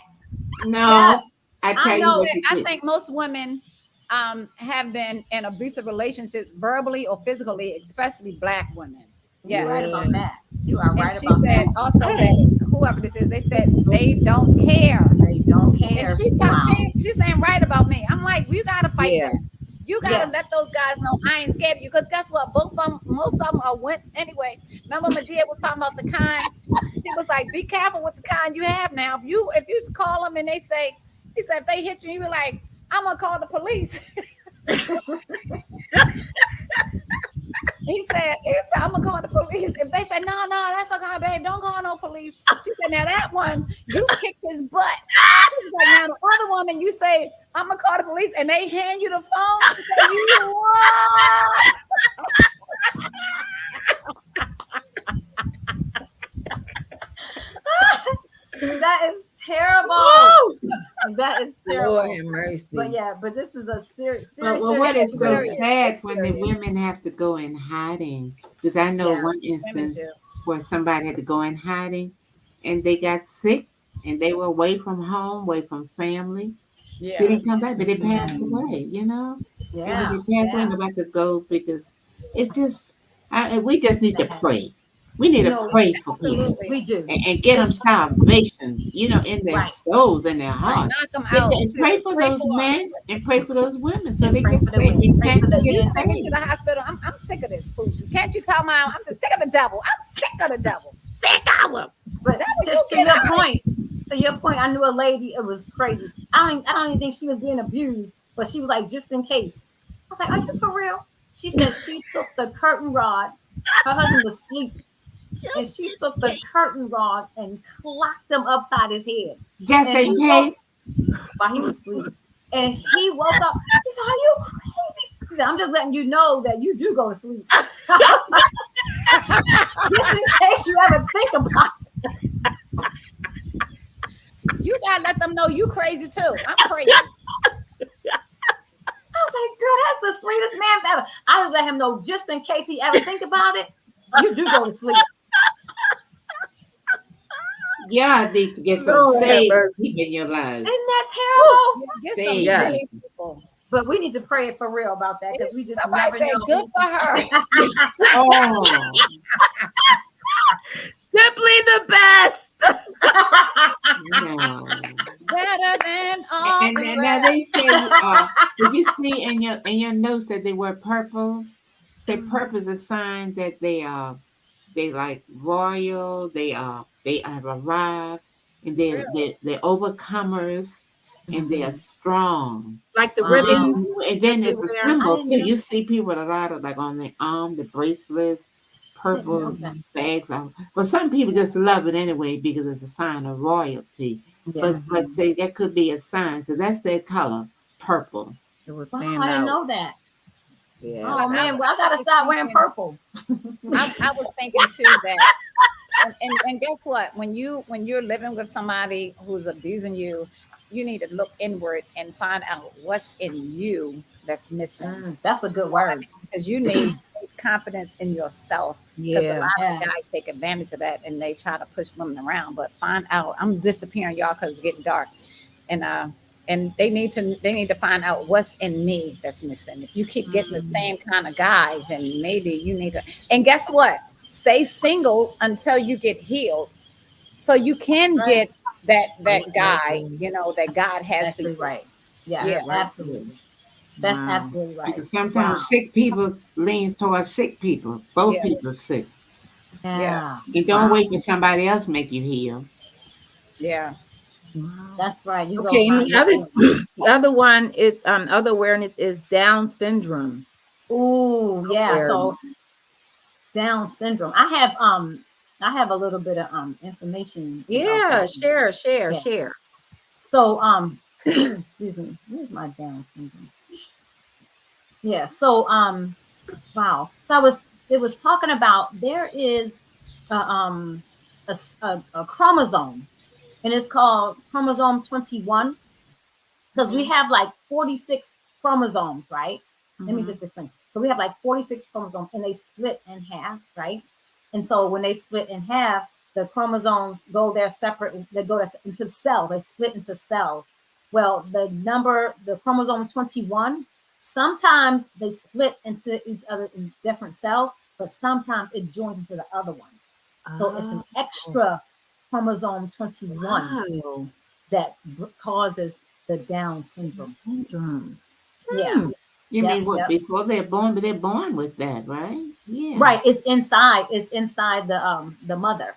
No, Yes. I tell you know what you I did. think most women have been in abusive relationships, verbally or physically, especially black women. You're Yeah. right about that. You are And right she about said that. also that whoever this is, they said they don't care. They don't care. And she's saying right about me. I'm like, you gotta fight Yeah. back. You gotta Yeah. let those guys know I ain't scared of you. Because guess what? Both of them, most of them are wimps anyway. Remember Medea was talking about the kind. She was like, be careful with the kind you have now. If you call them and they say, he said if they hit you, you be like, I'm gonna call the police. He said, I'm gonna call the police. If they say, no, that's okay, babe, don't call no police. She said, now that one, you kicked his butt. She's like, now the other one, and you say, I'm gonna call the police, and they hand you the phone. She said, you what? That is terrible. That is terrible. Lord have mercy. But yeah, but this is a serious. Well, what is so serious. sad when the women have to go in hiding? Because I know Yeah, one instance where somebody had to go in hiding and they got sick and they were away from home, away from family. Yeah. They didn't come back, but they passed away, you know? Yeah. And when they passed away, nobody could go because it's just, we just need to pray. We need to pray for people We do. and get them salvation, you know, in their souls and their hearts. Knock them out. And pray for those men and pray for those women so they Pray get for the women. saved. Pray for the You men. send me to the hospital. I'm sick of this food. Can't you tell my I'm just sick of the devil. I'm sick of the devil. Sick of him. But just to your point, I knew a lady. It was crazy. I don't even think she was being abused, but she was like, just in case. I was like, are you for real? She said she took the curtain rod. Her husband was asleep, and she took the curtain rod and clocked him upside his head. Just in case. While he was asleep. And he woke up. He said, are you crazy? He said, I'm just letting you know that you do go to sleep. Just in case you ever think about it. You gotta let them know you crazy too. I'm crazy. I was like, girl, that's the sweetest man ever. I was let him know just in case he ever think about it, you do go to sleep. Y'all need to get some saved people in your lives. Isn't that terrible? Get Say some yeah. really people. But we need to pray for real about that because we just Somebody never say know. good for her. Oh, Simply the best. now they say, did you see in your notes that they wear purple? Say purple is a sign that they like royal. They have arrived, and they're overcomers, and they are strong. Like the Wow. ribbons And that then they there's a wear. I symbol didn't too. know. You see people with a lot of like on their arm, the bracelets, Didn't know purple that. bags. But some people just love it anyway because it's a sign of royalty. Yeah. But say that could be a sign. So that's their color, purple. It will Wow, stand I didn't out. know that. Yeah. Oh Look, man, well, I I was gotta just start wearing thinking. purple. I was thinking too that, and guess what? When you're living with somebody who's abusing you, you need to look inward and find out what's in you that's missing. That's a good word. Because you need confidence in yourself. Because a Yeah. lot of Yeah. the guys take advantage of that and they try to push women around. But find out. I'm disappearing, y'all, because it's getting dark, and they need to find out what's in me that's missing. If you keep getting the same kind of guy, then maybe you need to. And guess what? Stay single until you get healed, so you can Right. get that guy. Exactly. That God has for Exactly you. right. Yeah, Yeah. absolutely. That's Wow. absolutely right. Because Wow. sometimes sick people leans towards sick people. Both Yeah. people are sick. Yeah. Yeah. And don't Wow. wait for somebody else to make you heal. Yeah. Wow. That's right. You go Okay, and find the your other own. the other one is other awareness is Down syndrome Ooh, yeah. So awareness. Down syndrome. I have a little bit of information about Yeah, that. Yeah. share. So excuse me, where's my Down syndrome? Yeah, so wow. So it was talking about there is a, a chromosome, and it's called chromosome 21, because we Mhm. have like 46 chromosomes, right? Let me Mhm. just explain. So we have like 46 chromosomes, and they split in half, right? And so when they split in half, the chromosomes go there separate. They go into cells. They split into cells. Well, the chromosome 21, sometimes they split into each other in different cells, but sometimes it joins into the other one. So it's an Oh, extra chromosome 21 wow. that causes the Down syndrome. Syndrome. Yeah. Hmm. You Yep. mean what? Yep. Before they're born, but they're born with that, right? Yeah. Right. It's inside. It's inside the mother.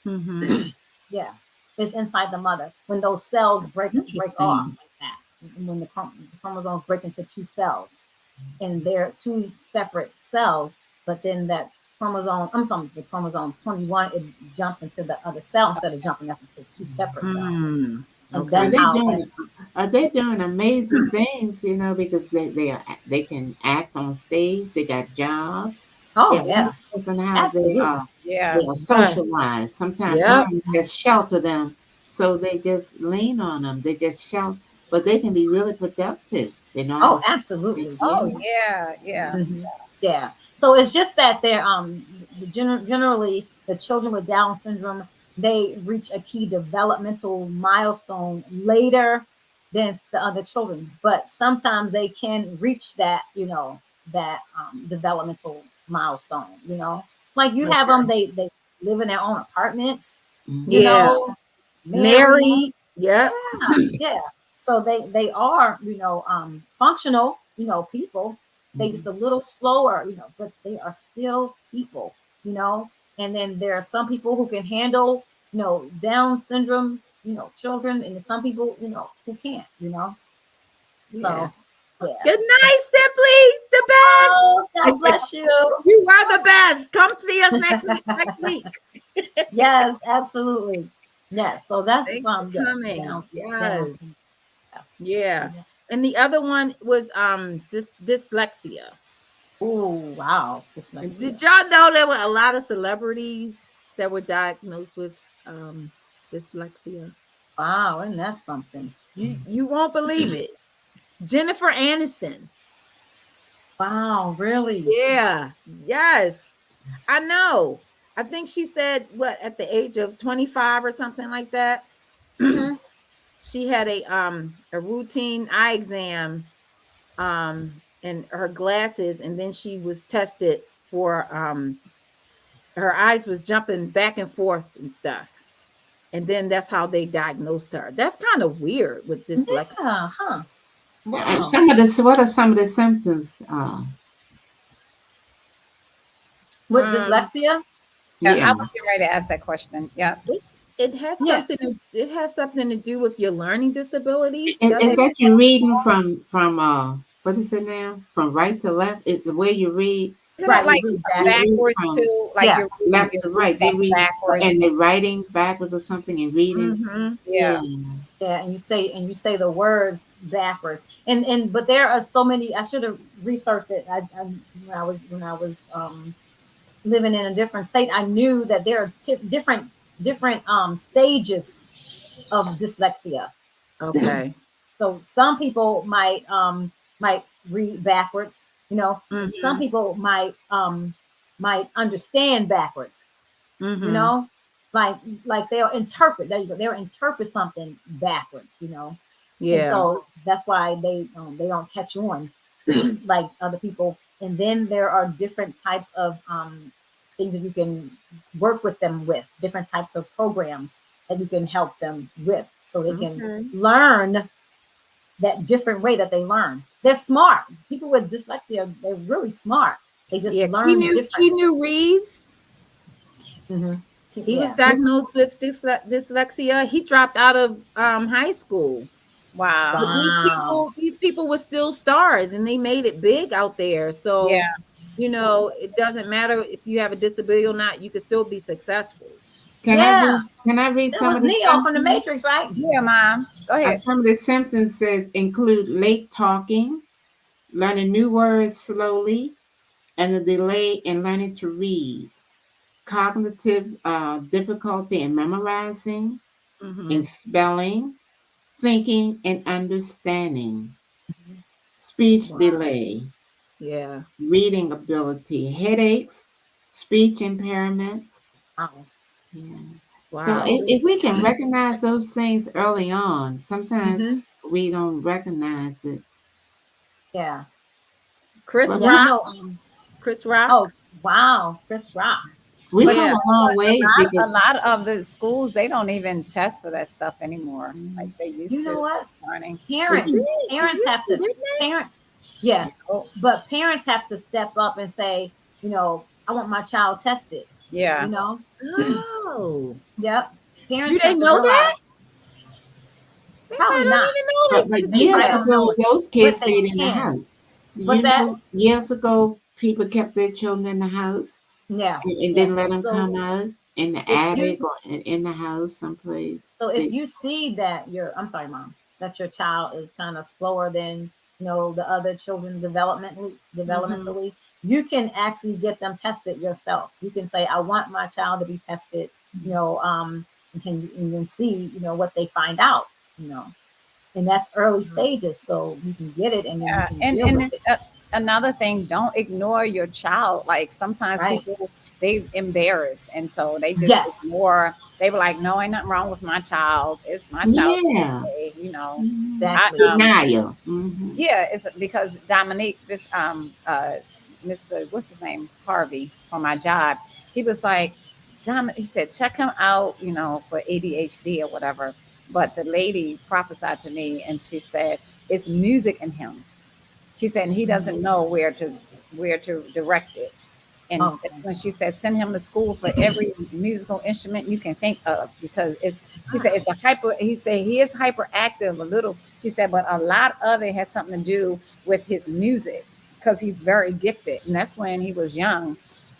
Mm-hmm. Yeah. It's inside the mother when those cells break off Interesting. like that. When the chromosomes break into two cells, and they're two separate cells, but then that chromosome, I'm sorry, the chromosome 21, it jumps into the other cell instead of jumping up into two separate cells. Hmm. And Are that's Okay. they how doing? Are they doing amazing things? Because they can act on stage. They got jobs. oh It yeah, all depends on how absolutely. Yeah. they are Yes. socialized. Sometimes Yep. parents just shelter them, so they just lean on them. They just shout, but they can be really productive. They know how Oh, to. absolutely. Oh Yeah. yeah. Yeah. Mhm. Yeah. So it's just that they're generally the children with Down syndrome, they reach a key developmental milestone later than the other children, but sometimes they can reach that that developmental milestone. Like you have them, Okay. they live in their own apartments, you Mhm. Yeah. know, married. Married. Yep. Yeah, yeah. So they are, functional, people. They just Mhm. a little slower, but they are still people, And then there are some people who can handle, Down syndrome, children, and some people, who can't, Yeah. So yeah. Good night, Simply. The Oh, God best. bless you. You are the best. Come see us next week. Yes, absolutely. Yes. So that's Thanks for yeah, coming. Down Yes. syndrome. Yeah. Yeah. And the other one was dyslexia. Oh, wow. And Dyslexia. did y'all know there were a lot of celebrities that were diagnosed with dyslexia? Wow, and that's something. You won't believe it. Jennifer Aniston. Wow, really? Yeah. Yes. I know. I think she said what at the age of 25 or something like that. Hmm. She had a routine eye exam and her glasses, and then she was tested for her eyes was jumping back and forth and stuff. And then that's how they diagnosed her. That's kind of weird with dyslexia. Yeah, huh? Wow. Some of the what are some of the symptoms? With Um, dyslexia? Yeah, I Yeah, was getting ready to ask that question. Yeah. it has Yeah. something to do with your learning disability, is doesn't that it? you reading from what is it now? From right to left? It's the way you read. Isn't it Right. You like read You backwards. read backwards from too? Like Yeah. you're left to reading right. They stuff read backwards. and they're writing backwards or something and reading. Mm-hmm. Yeah. Yeah. Yeah, and you say the words backwards. And but there are so many. I should have researched it. When I was living in a different state, I knew that there are different stages of dyslexia. Okay. So some people might read backwards, and some Mm-hmm. people might understand backwards, you Mm-hmm. know, like like they'll interpret. There you go. They'll interpret something backwards. And Yeah. so that's why they don't catch on like other people. And then there are different types of things that you can work with them with, different types of programs that you can help them with, so they can Okay. learn that different way that they learn. They're smart. People with dyslexia, they're really smart. They just Yeah. learn differently. Keanu Reeves. Hmm. He was Yeah. diagnosed with dyslexia. He dropped out of high school. Wow. But Wow. these people were still stars and they made it big out there. Yeah. So, it doesn't matter if you have a disability or not, you can still be successful. Yeah. Can I read That some was of the Neo from the symptoms? Matrix, right? Yeah, mom. Go ahead. Some of the symptoms says include late talking, learning new words slowly, and a delay in learning to read, cognitive difficulty in memorizing, Mm-hmm. in spelling, thinking, and understanding, speech Wow. delay, Yeah. reading ability, headaches, speech impairments. Wow. Yeah. So Wow. if we can recognize those things early on, sometimes Hmm. we don't recognize it. Yeah. Chris But Yeah. I Rock. know. Chris Rock. Oh, wow. Chris Rock. we've But you come Yeah. a know long what? ways A because lot of the schools they don't even test for that stuff anymore, like they You used know to. what? Learning. They Parents, did. They parents used have to, to, didn't parents, yeah, Oh, but parents have to step up and say, I want my child tested, you yeah. know? they? Oh. Yep. Do Parents they have to know that? realize, They probably probably don't not. even know but They years probably that. don't know ago it, those but kids they stayed in the can. house. What's that? Years ago people kept their children in the house Yeah, and yeah. didn't let them So come out in the if you attic or in the house someplace. So if They, you see that I'm sorry, mom, that your child is kind of slower than the other children Mm-hmm. developmentally, you can actually get them tested yourself. You can say, I want my child to be tested, and can see what they find out, you know, and that's early stages, so you can get it and then you Yeah, can and deal with it's it, another thing. Don't ignore your child. Like sometimes right? people they embarrass, and so they just Yes, ignore. They were like, "No, ain't nothing wrong with my child. It's my child. yeah. Okay, you know." I exactly. Denial. Hmm. Yeah, it's because Dominique, this Mr. What's his name, Harvey, for my job, he was like, he said, check him out, for ADHD or whatever. But the lady prophesied to me, and she said it's music in him. She said, and he doesn't know where to direct it. And Okay. when she said send him to school for every musical instrument you can think of, because she said it's a hyper. He said he is hyperactive a little. She said, but a lot of it has something to do with his music because he's very gifted, and that's when he was young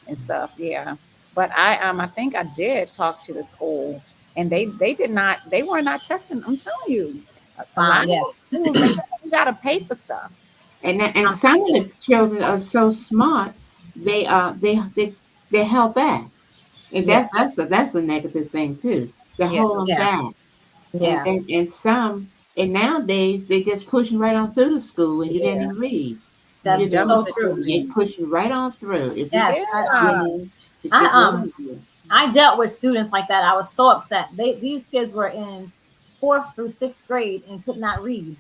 and stuff. Yeah, but I think I did talk to the school, and they were not testing. I'm telling you, a Wow. lot of Yeah. those schools they got to pay for stuff. And I'm some of yeah. the children are so smart they held back. And Yeah. that's a negative thing too. They Yeah. hold them Yeah. back. Yeah. And nowadays they just pushing right on through the school when you can't Yeah. even read. The That's You devil know, so is true. in they me. push you right on through. If you Yes. Yeah. to I get rid of you. I dealt with students like that. I was so upset. These kids were in fourth through sixth grade and could not read.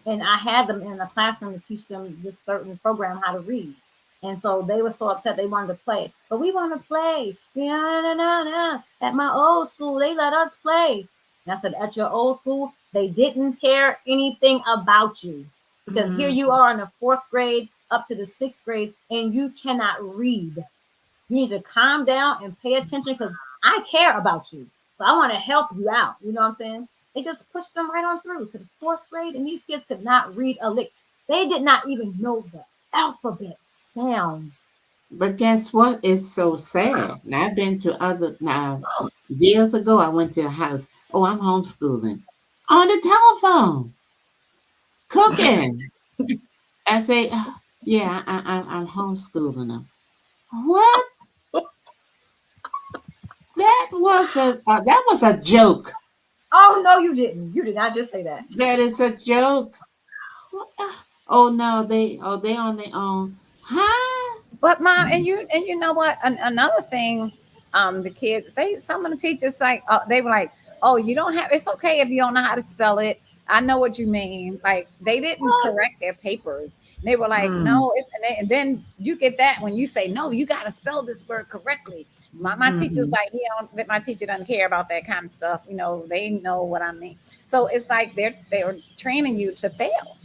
And I had them in a classroom to teach them this certain program how to read. And so they were so upset they wanted to play. But we want to play. Yeah, no, no, no. At my old school, they let us play. And I said, at your old school, they didn't care anything about you. because here you are in the 4th grade up to the 6th grade and you cannot read. You need to calm down and pay attention because I care about you. So I want to help you out. You know what I'm saying? They just pushed them right on through to the 4th grade, and these kids could not read a lick. They did not even know the alphabet sounds. But guess what? It's so sad. Now I've been to other now years ago. I went to a house. Oh, I'm homeschooling on the telephone, cooking. I say, "Oh, yeah, I'm homeschooling them. What? That was a joke. Oh no, you didn't. You did not just say that. That is a joke. What the- Oh no, they on their own, huh? But mom, and you know what? Another thing, the kids, some of the teachers like they were like, oh, you don't have. It's okay if you don't know how to spell it. I know what you mean. Like they didn't correct their papers. They were like, no, and then you get that when you say no, you got to spell this word correctly. My teacher's like, my teacher doesn't care about that kind of stuff. You know, they know what I mean. So it's like they're training you to fail.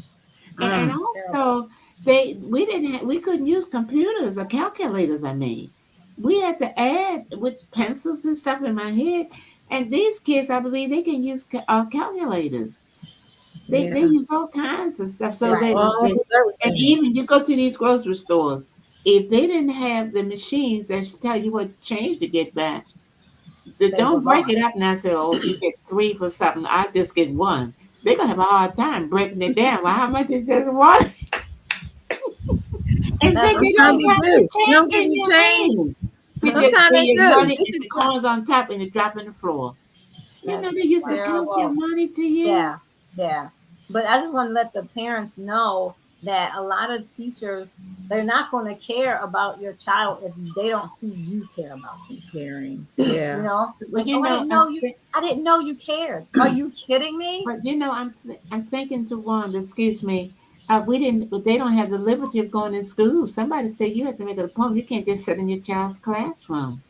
And also we couldn't use computers or calculators. I mean, we had to add with pencils and stuff in my head. And these kids, I believe, they can use calculators. They use all kinds of stuff. So and even you go to these grocery stores, if they didn't have the machines that should tell you what change to get back, don't break it up now and say, oh, you get 3 for something. I just get 1. They're gonna have a hard time breaking it down. Well, how much is just 1? And then they don't have to change in your hand. Sometimes they your do. money, if the coin's on top and you drop in the floor. You know, they used to count your money to you. Yeah. But I just want to let the parents know that a lot of teachers, they're not going to care about your child if they don't see you care about them. Caring. Yeah. You know? But I didn't know you cared. Are you kidding me? But you know, I'm thinking to Wanda, excuse me. They don't have the liberty of going in school. Somebody said you have to make an appointment. You can't just sit in your child's classroom.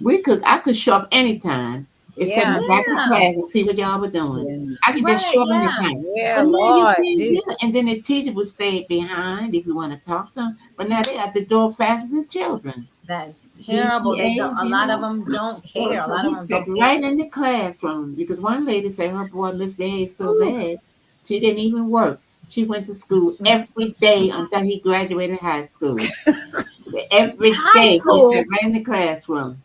I could show up anytime and sit in the back of the class and see what y'all were doing. I could just show up anytime. Yeah, But now Lord, you can't do it. And then the teacher would stay behind if you want to talk to them. But now they at the door faster than children. That's terrible. A lot of them don't care. A lot of them sit right in the classroom because one lady said her boy misbehaved so bad she didn't even work. She went to school every day until he graduated high school. Every day, she sat right in the classroom.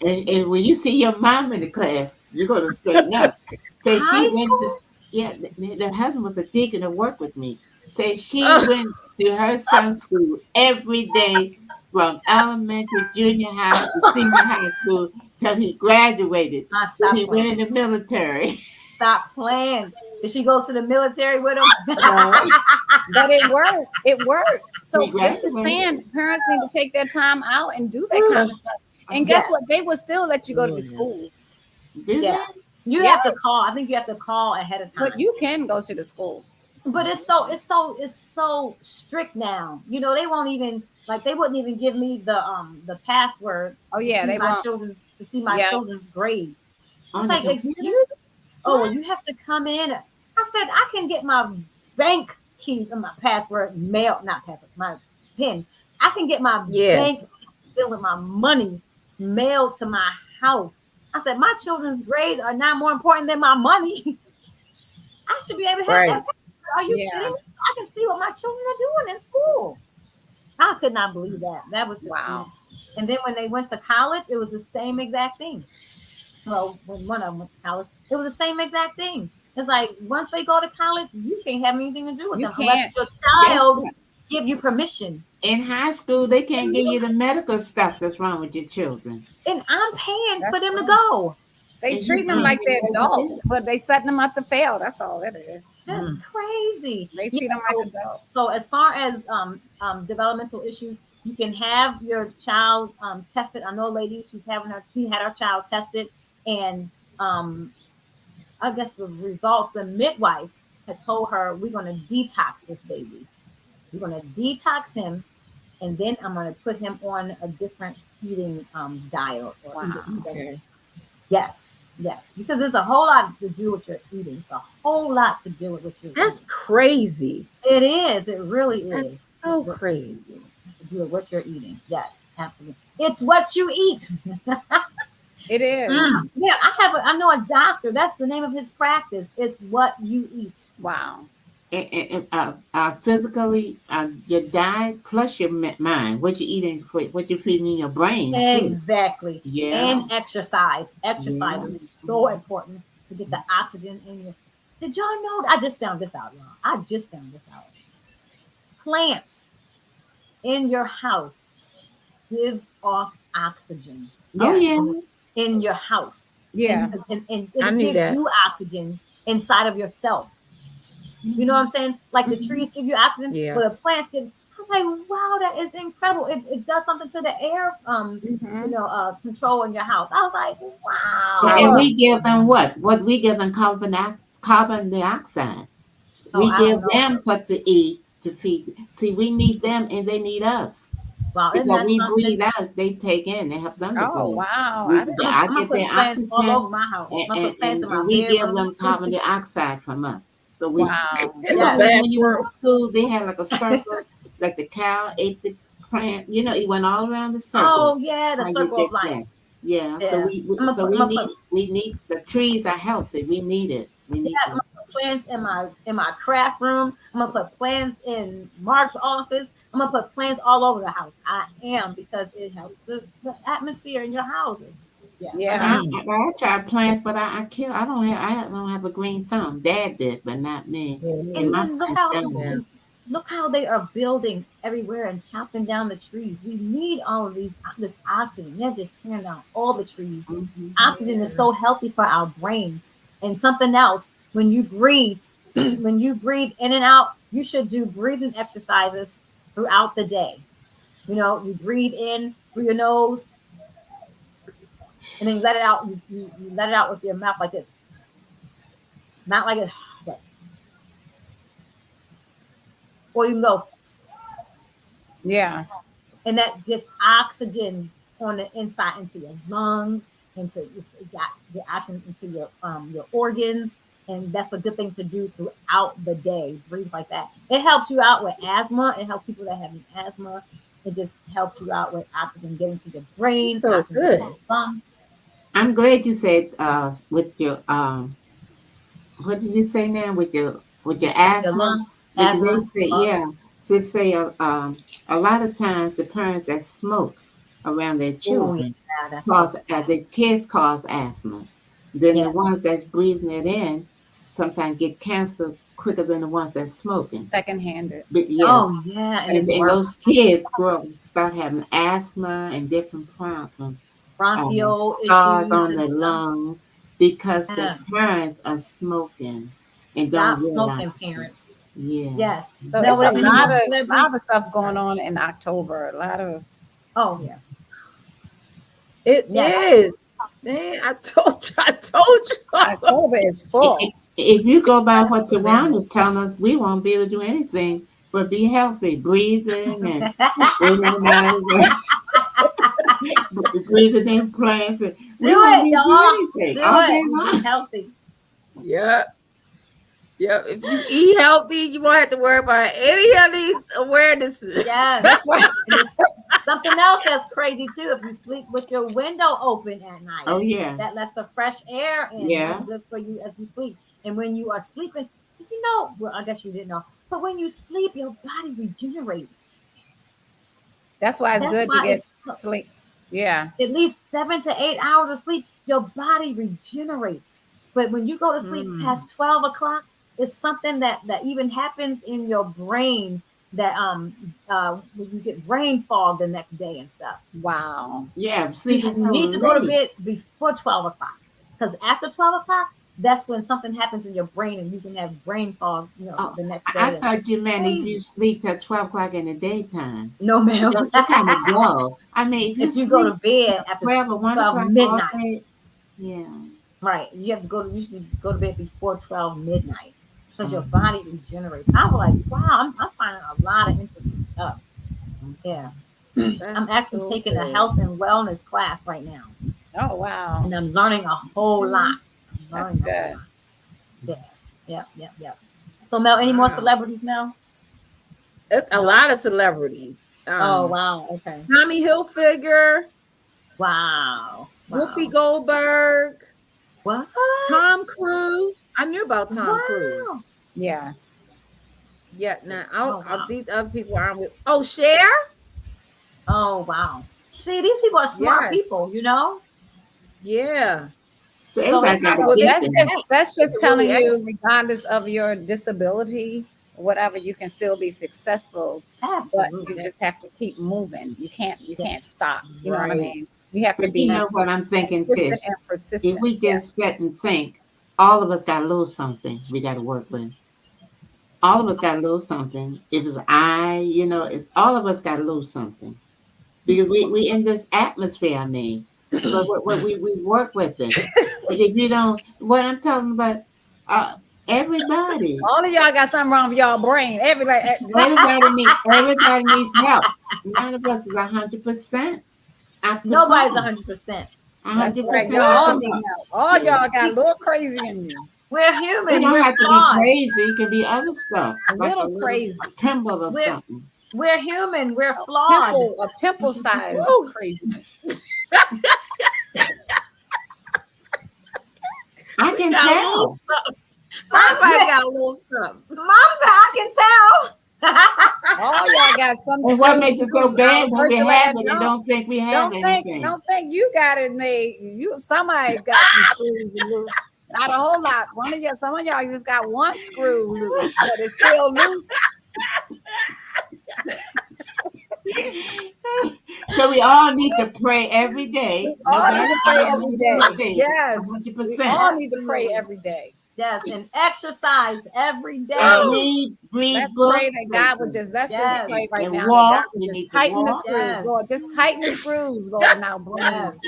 And when you see your mom in the class, you're going to straighten up. Say she went to, the husband was a deacon to work with me. Say she went to her son's school every day from elementary, junior high to senior high school till he graduated. He went in the military. Stop playing. Did she go to the military with him? But it worked. It worked. So this is saying parents need to take their time out and do that kind of stuff. And guess what? They will still let you go to the school. You have to call. I think you have to call ahead of time. But you can go to the school. But it's so strict now. You know, they won't even they wouldn't even give me the password. Oh yeah, they want to see my children's grades. It's like, excuse me? Oh, you have to come in. I said I can get my bank key and my password mailed, not password, my PIN. I can get my bank bill with my money mailed to my house. I said my children's grades are not more important than my money. I should be able to have that. Are you kidding me? I can see what my children are doing in school. I could not believe that. That was just wow. And then when they went to college, it was the same exact thing. Well, when one of them went to college, it was the same exact thing. It's like once they go to college, you can't have anything to do with them unless your child give you permission. In high school, they can't give you the medical stuff that's wrong with your children. And I'm paying for them to go. They treat them like they're adults, but they setting them up to fail. That's all it is. That's crazy. They treat them like adults. So as far as developmental issues, you can have your child tested. I know a lady, she had her child tested, and I guess the results, the midwife had told her, we're going to detox this baby. We're going to detox him, and then I'm going to put him on a different eating diet. Wow. Yes. Yes, because there's a whole lot to do with your eating. It's a whole lot to do with what you're That's eating. crazy. It is. It really That's is. so What crazy. to do with what you're eating. Yes, absolutely. It's what you eat. It is. Mm. Yeah, I know a doctor. That's the name of his practice. It's what you eat. Wow. Physically, your diet plus your mind, what you eating, what you're feeding in your brain too. Exactly. Yeah, And exercise. Exercise yeah. is so important to get the oxygen in you. Did y'all know? I just found this out, y'all. I just found this out. Plants in your house gives off oxygen Oh Yes. yeah. in your house. Yeah. And I it knew gives that. you oxygen inside of yourself. You know what I'm saying? Like the trees give you oxygen, Yeah. but the plants give. I was like, wow, that is incredible. It does something to the air, Mhm. control in your house. I was like, And wow. Power. we give them what? What we give them carbon dioxide. Oh, We I don't give know. them what to eat to feed. See, we need them and they need us. Wow, isn't Because that we something? breathe out, they take in, they help them to Oh, breathe. wow. I We, didn't I'm know. I gonna get their put plants all oxygen over my house. I'm gonna put plants in my and we give bedroom. them carbon dioxide from us. So we, Wow. In the Yes. when you went bathroom. to school, they had like a circle, like the cow ate the plant. You know, it went all around the circle. Oh yeah, the How you circle of did life. that? Yeah. So Yeah. so I'm gonna put we need the trees are healthy. We need it. We Yeah, need I'm them. gonna put plants in my craft room. I'm gonna put plants in Mark's office. I'm gonna put plants all over the house. I am because it helps the atmosphere in your houses. Yeah, But Yeah. I tried plants, but I kill. I don't have a green thumb. Dad did, but not me. And and Yeah. my then plants Yeah. don't. look how they are building everywhere and chopping down the trees. We need all of this oxygen. They're just tearing down all the trees. Mhm. Oxygen is so healthy for our brain. And something else, when you breathe, when you breathe in and out, you should do breathing exercises throughout the day. You breathe in through your nose and then you let it out. You let it out with your mouth like this, not like it, or you can go, Yeah. and that gets oxygen on the inside into your lungs, into got the oxygen into your organs, and that's a good thing to do throughout the day. Breathe like that. It helps you out with asthma. It helps people that have asthma. It just helps you out with oxygen getting to your brain, So oxygen getting to good. your lungs. I'm glad you said with your what did you say now with your Your asthma? lungs, Because they asthma, say lungs. yeah, they say a lot of times the parents that smoke around their Oh yeah, children that's so cause sad. the kids cause asthma. Then the Yeah. ones that's breathing it in sometimes get cancer quicker than the ones that's smoking. Second-handed. But yeah, Oh yeah, and it's and those worse. kids grow up start having asthma and different problems, Bronchial scars issues on and their stuff. lungs because their Yeah. parents are smoking and don't Stop realize smoking, it. parents. Yeah. Yes. So Now, it's a what any lot more of celebrities? stuff going on in October. A lot of Oh yeah. It Yes. is. Man, I told you. I told you. October is full. If you go by what Oh, Tawana is goodness. telling us, we won't be able to do anything but be healthy, breathing and breathing out, breathing in plants. And Do we won't it, be able to do y'all. anything Do all day it. You be long. healthy. Yeah. Yeah. If you eat healthy, you won't have to worry about any of these awarenesses. Yes. That's why. And it's something else that's crazy too. If you sleep with your window open at night, Oh yeah, that lets the fresh air in. That's yeah. good for you as you sleep. And when you are sleeping, well, I guess you didn't know, but when you sleep, your body regenerates. That's why it's That's good to why get it's sleep. Yeah. at least 7 to 8 hours of sleep. Your body regenerates. But when you go to sleep Mm. past 12 o'clock, it's something that even happens in your brain that when you get brain fog the next day and stuff. Wow. Yeah, You, sleeping you so need to go to late. bed before 12 o'clock because after 12 o'clock, that's when something happens in your brain and you can have brain fog, Oh, the next I day. And thought you meant if crazy. you sleep till 12 o'clock in the daytime. No, ma'am. You're kind of dull. I mean, if you If you go to sleep bed after 12 or 1 12 o'clock all midnight, day, yeah. right? You have to usually go to bed before 12 midnight because your Mhm. body regenerates. I was like, wow, I'm finding a lot of interesting stuff. Yeah. That's I'm actually so taking a good. health and wellness class right now. Oh wow, and I'm learning a whole lot. I'm that's learning a whole good. lot. Yeah. So Mel, any more Wow. celebrities now? It's a No. lot of celebrities. Oh wow. Okay. Tommy Hilfiger, Wow. Whoopi Wow. Goldberg, What? Tom Cruise. I knew about Tom Cruise. Wow. Yeah. Yeah, now Oh wow. these other people aren't with. Oh, Cher. Oh wow. See, these people are smart Yes. people, you know? Yeah. So So everybody it's not got a Well, really gift in them. that's They just can telling really act. you, regardless of your disability, whatever, you can still be successful. But you absolutely. just have to keep moving. You Yes. can't stop. You know what I Right. mean? You have to But you be know what I'm thinking, consistent Tish? and If persistent. we Yeah. just sit and think, all of us got a little something we got to work with. All of us got a little something. If it's it's all of us got a little something because we in this atmosphere. I mean, but we work with it. But if you don't, what I'm talking about, uh, everybody, All of y'all got something wrong with y'all brain. everybody needs help. None of us is 100% up to Nobody's par. 100%. That's hundred right. percent Y'all up all to need par. help. All y'all got a little crazy in you. We're It human. don't We're have to be flawed. crazy. It can be other stuff, A like little crazy. a pimple or We're something. we're human. We're flawed. A pimple size Woo. craziness. I We can got a little tell. something. Mom Everybody said, got a little something. Mom said, I can tell. All y'all got some And what screws makes it so loose. bad when we Virtual have ass it and don't think we have anything? don't think you got it made. Somebody got some screws loose. Not a whole lot. Some of y'all just got one screw loose, but it's still loose. So we all need to pray every day. We all need to pray every day. Yes, we 100%. all need to pray Absolutely. every day. Yes, and exercise every day. And Woo. read Let's books. pray that God would let's Yes. just pray right And now walk. that God would We just need to tighten the walk. screws, Yes. Lord. Just tighten the screws, Lord. Now bring Yes.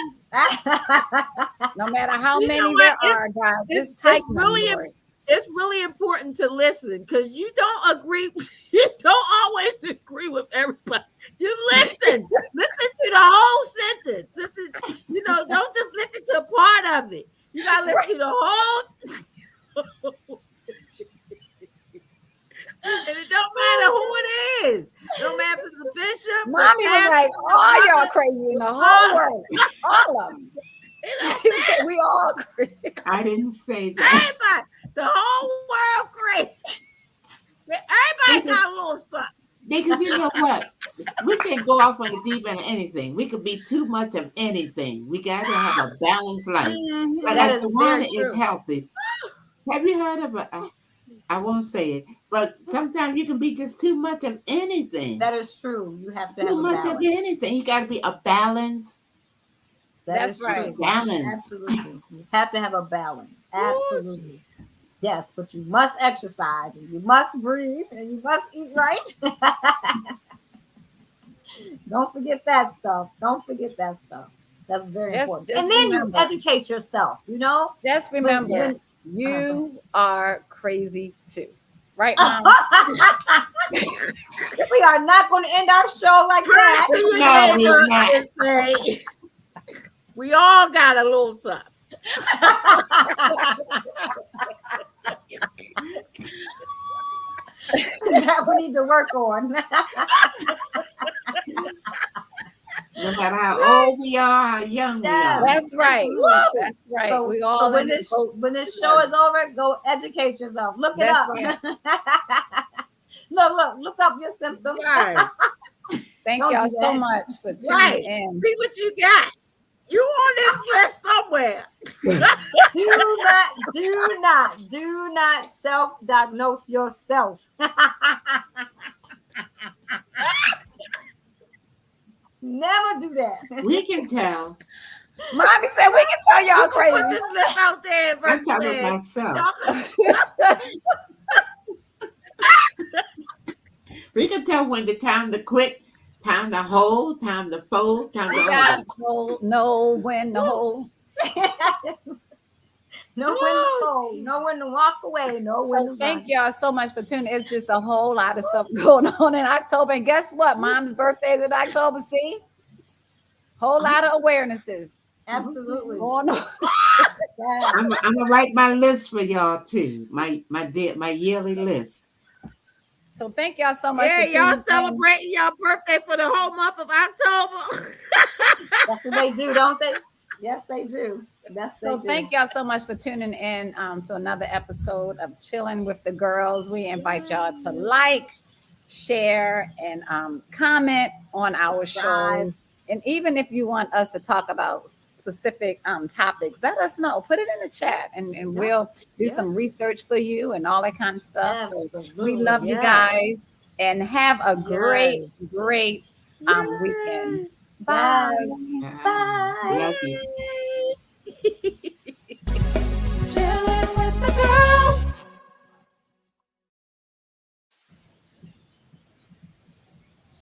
no matter how You know many what? there are, God, It's just tighten them, really Lord. it's really important to listen because you don't agree. You don't always agree with everybody. You listen. Listen to the whole sentence. Listen, don't just listen to a part of it. You gotta listen to the whole. And it don't matter who it is. It don't matter if it's a bishop. Mommy was like, all y'all crazy in the whole world. All of them. He said, we all crazy. I didn't say that. Everybody, the whole world crazy. Everybody got a little something. Because you know what? We can go off on the deep end of anything. We could be too much of anything. We got to have a balanced life. That Like is Tawana very is true. healthy. Have you heard of I won't say it, but sometimes you can be just too much of anything. That is true. You have to have Too a much balance. of anything. You got to be a balance. That's is right. true. Balance. Absolutely. You have to have a balance. Absolutely. Yes, but you must exercise and you must breathe and you must eat right. Don't forget that stuff. Don't forget that stuff. That's very important. Just And then remember. you educate yourself, Just remember, when- you are crazy too. Right, Mom? We are not going to end our show like that. No, we're not. And say, we all got a little something. That we need to work on. No matter how old we are, how young we Yes. are. That's right. Absolutely. That's right. So, we so all when in this the boat. when this show is over, go educate yourself. Look it That's up. Look up your symptoms. Right. Thank Don't y'all do so that. much for tuning Right. in. See what you got. You on this list somewhere. Do not self-diagnose yourself. Never do that. We can tell. Mommy said we can tell y'all Put crazy. this list out there. I'm talking Virtual about myself. Y'all- We can tell when the time to quit, time to hold, time to fold, time We to got hold. to know when to hold. Know when to go. Know when to walk away. Know when So to thank run. y'all so much for tuning. It's just a whole lot of stuff going on in October. And guess what? Mom's birthday is in October. See? Whole lot of awarenesses. Absolutely. Going on. Yes. I'm gonna write my list for y'all too. My yearly list. So thank y'all so much Yeah, for y'all tuning in. celebrating your birthday for the whole month of October. That's what they do, don't they? Yes, they do. Yes, they So do. thank y'all so much for tuning in to another episode of Chillin with the Girls. We invite y'all to like, share, and comment on our show. And even if you want us to talk about specific topics, let us know. Put it in the chat, and we'll do some research for you and all that kind of stuff. So we love you guys, and have a great weekend. Bye. Yes. Bye. Love you.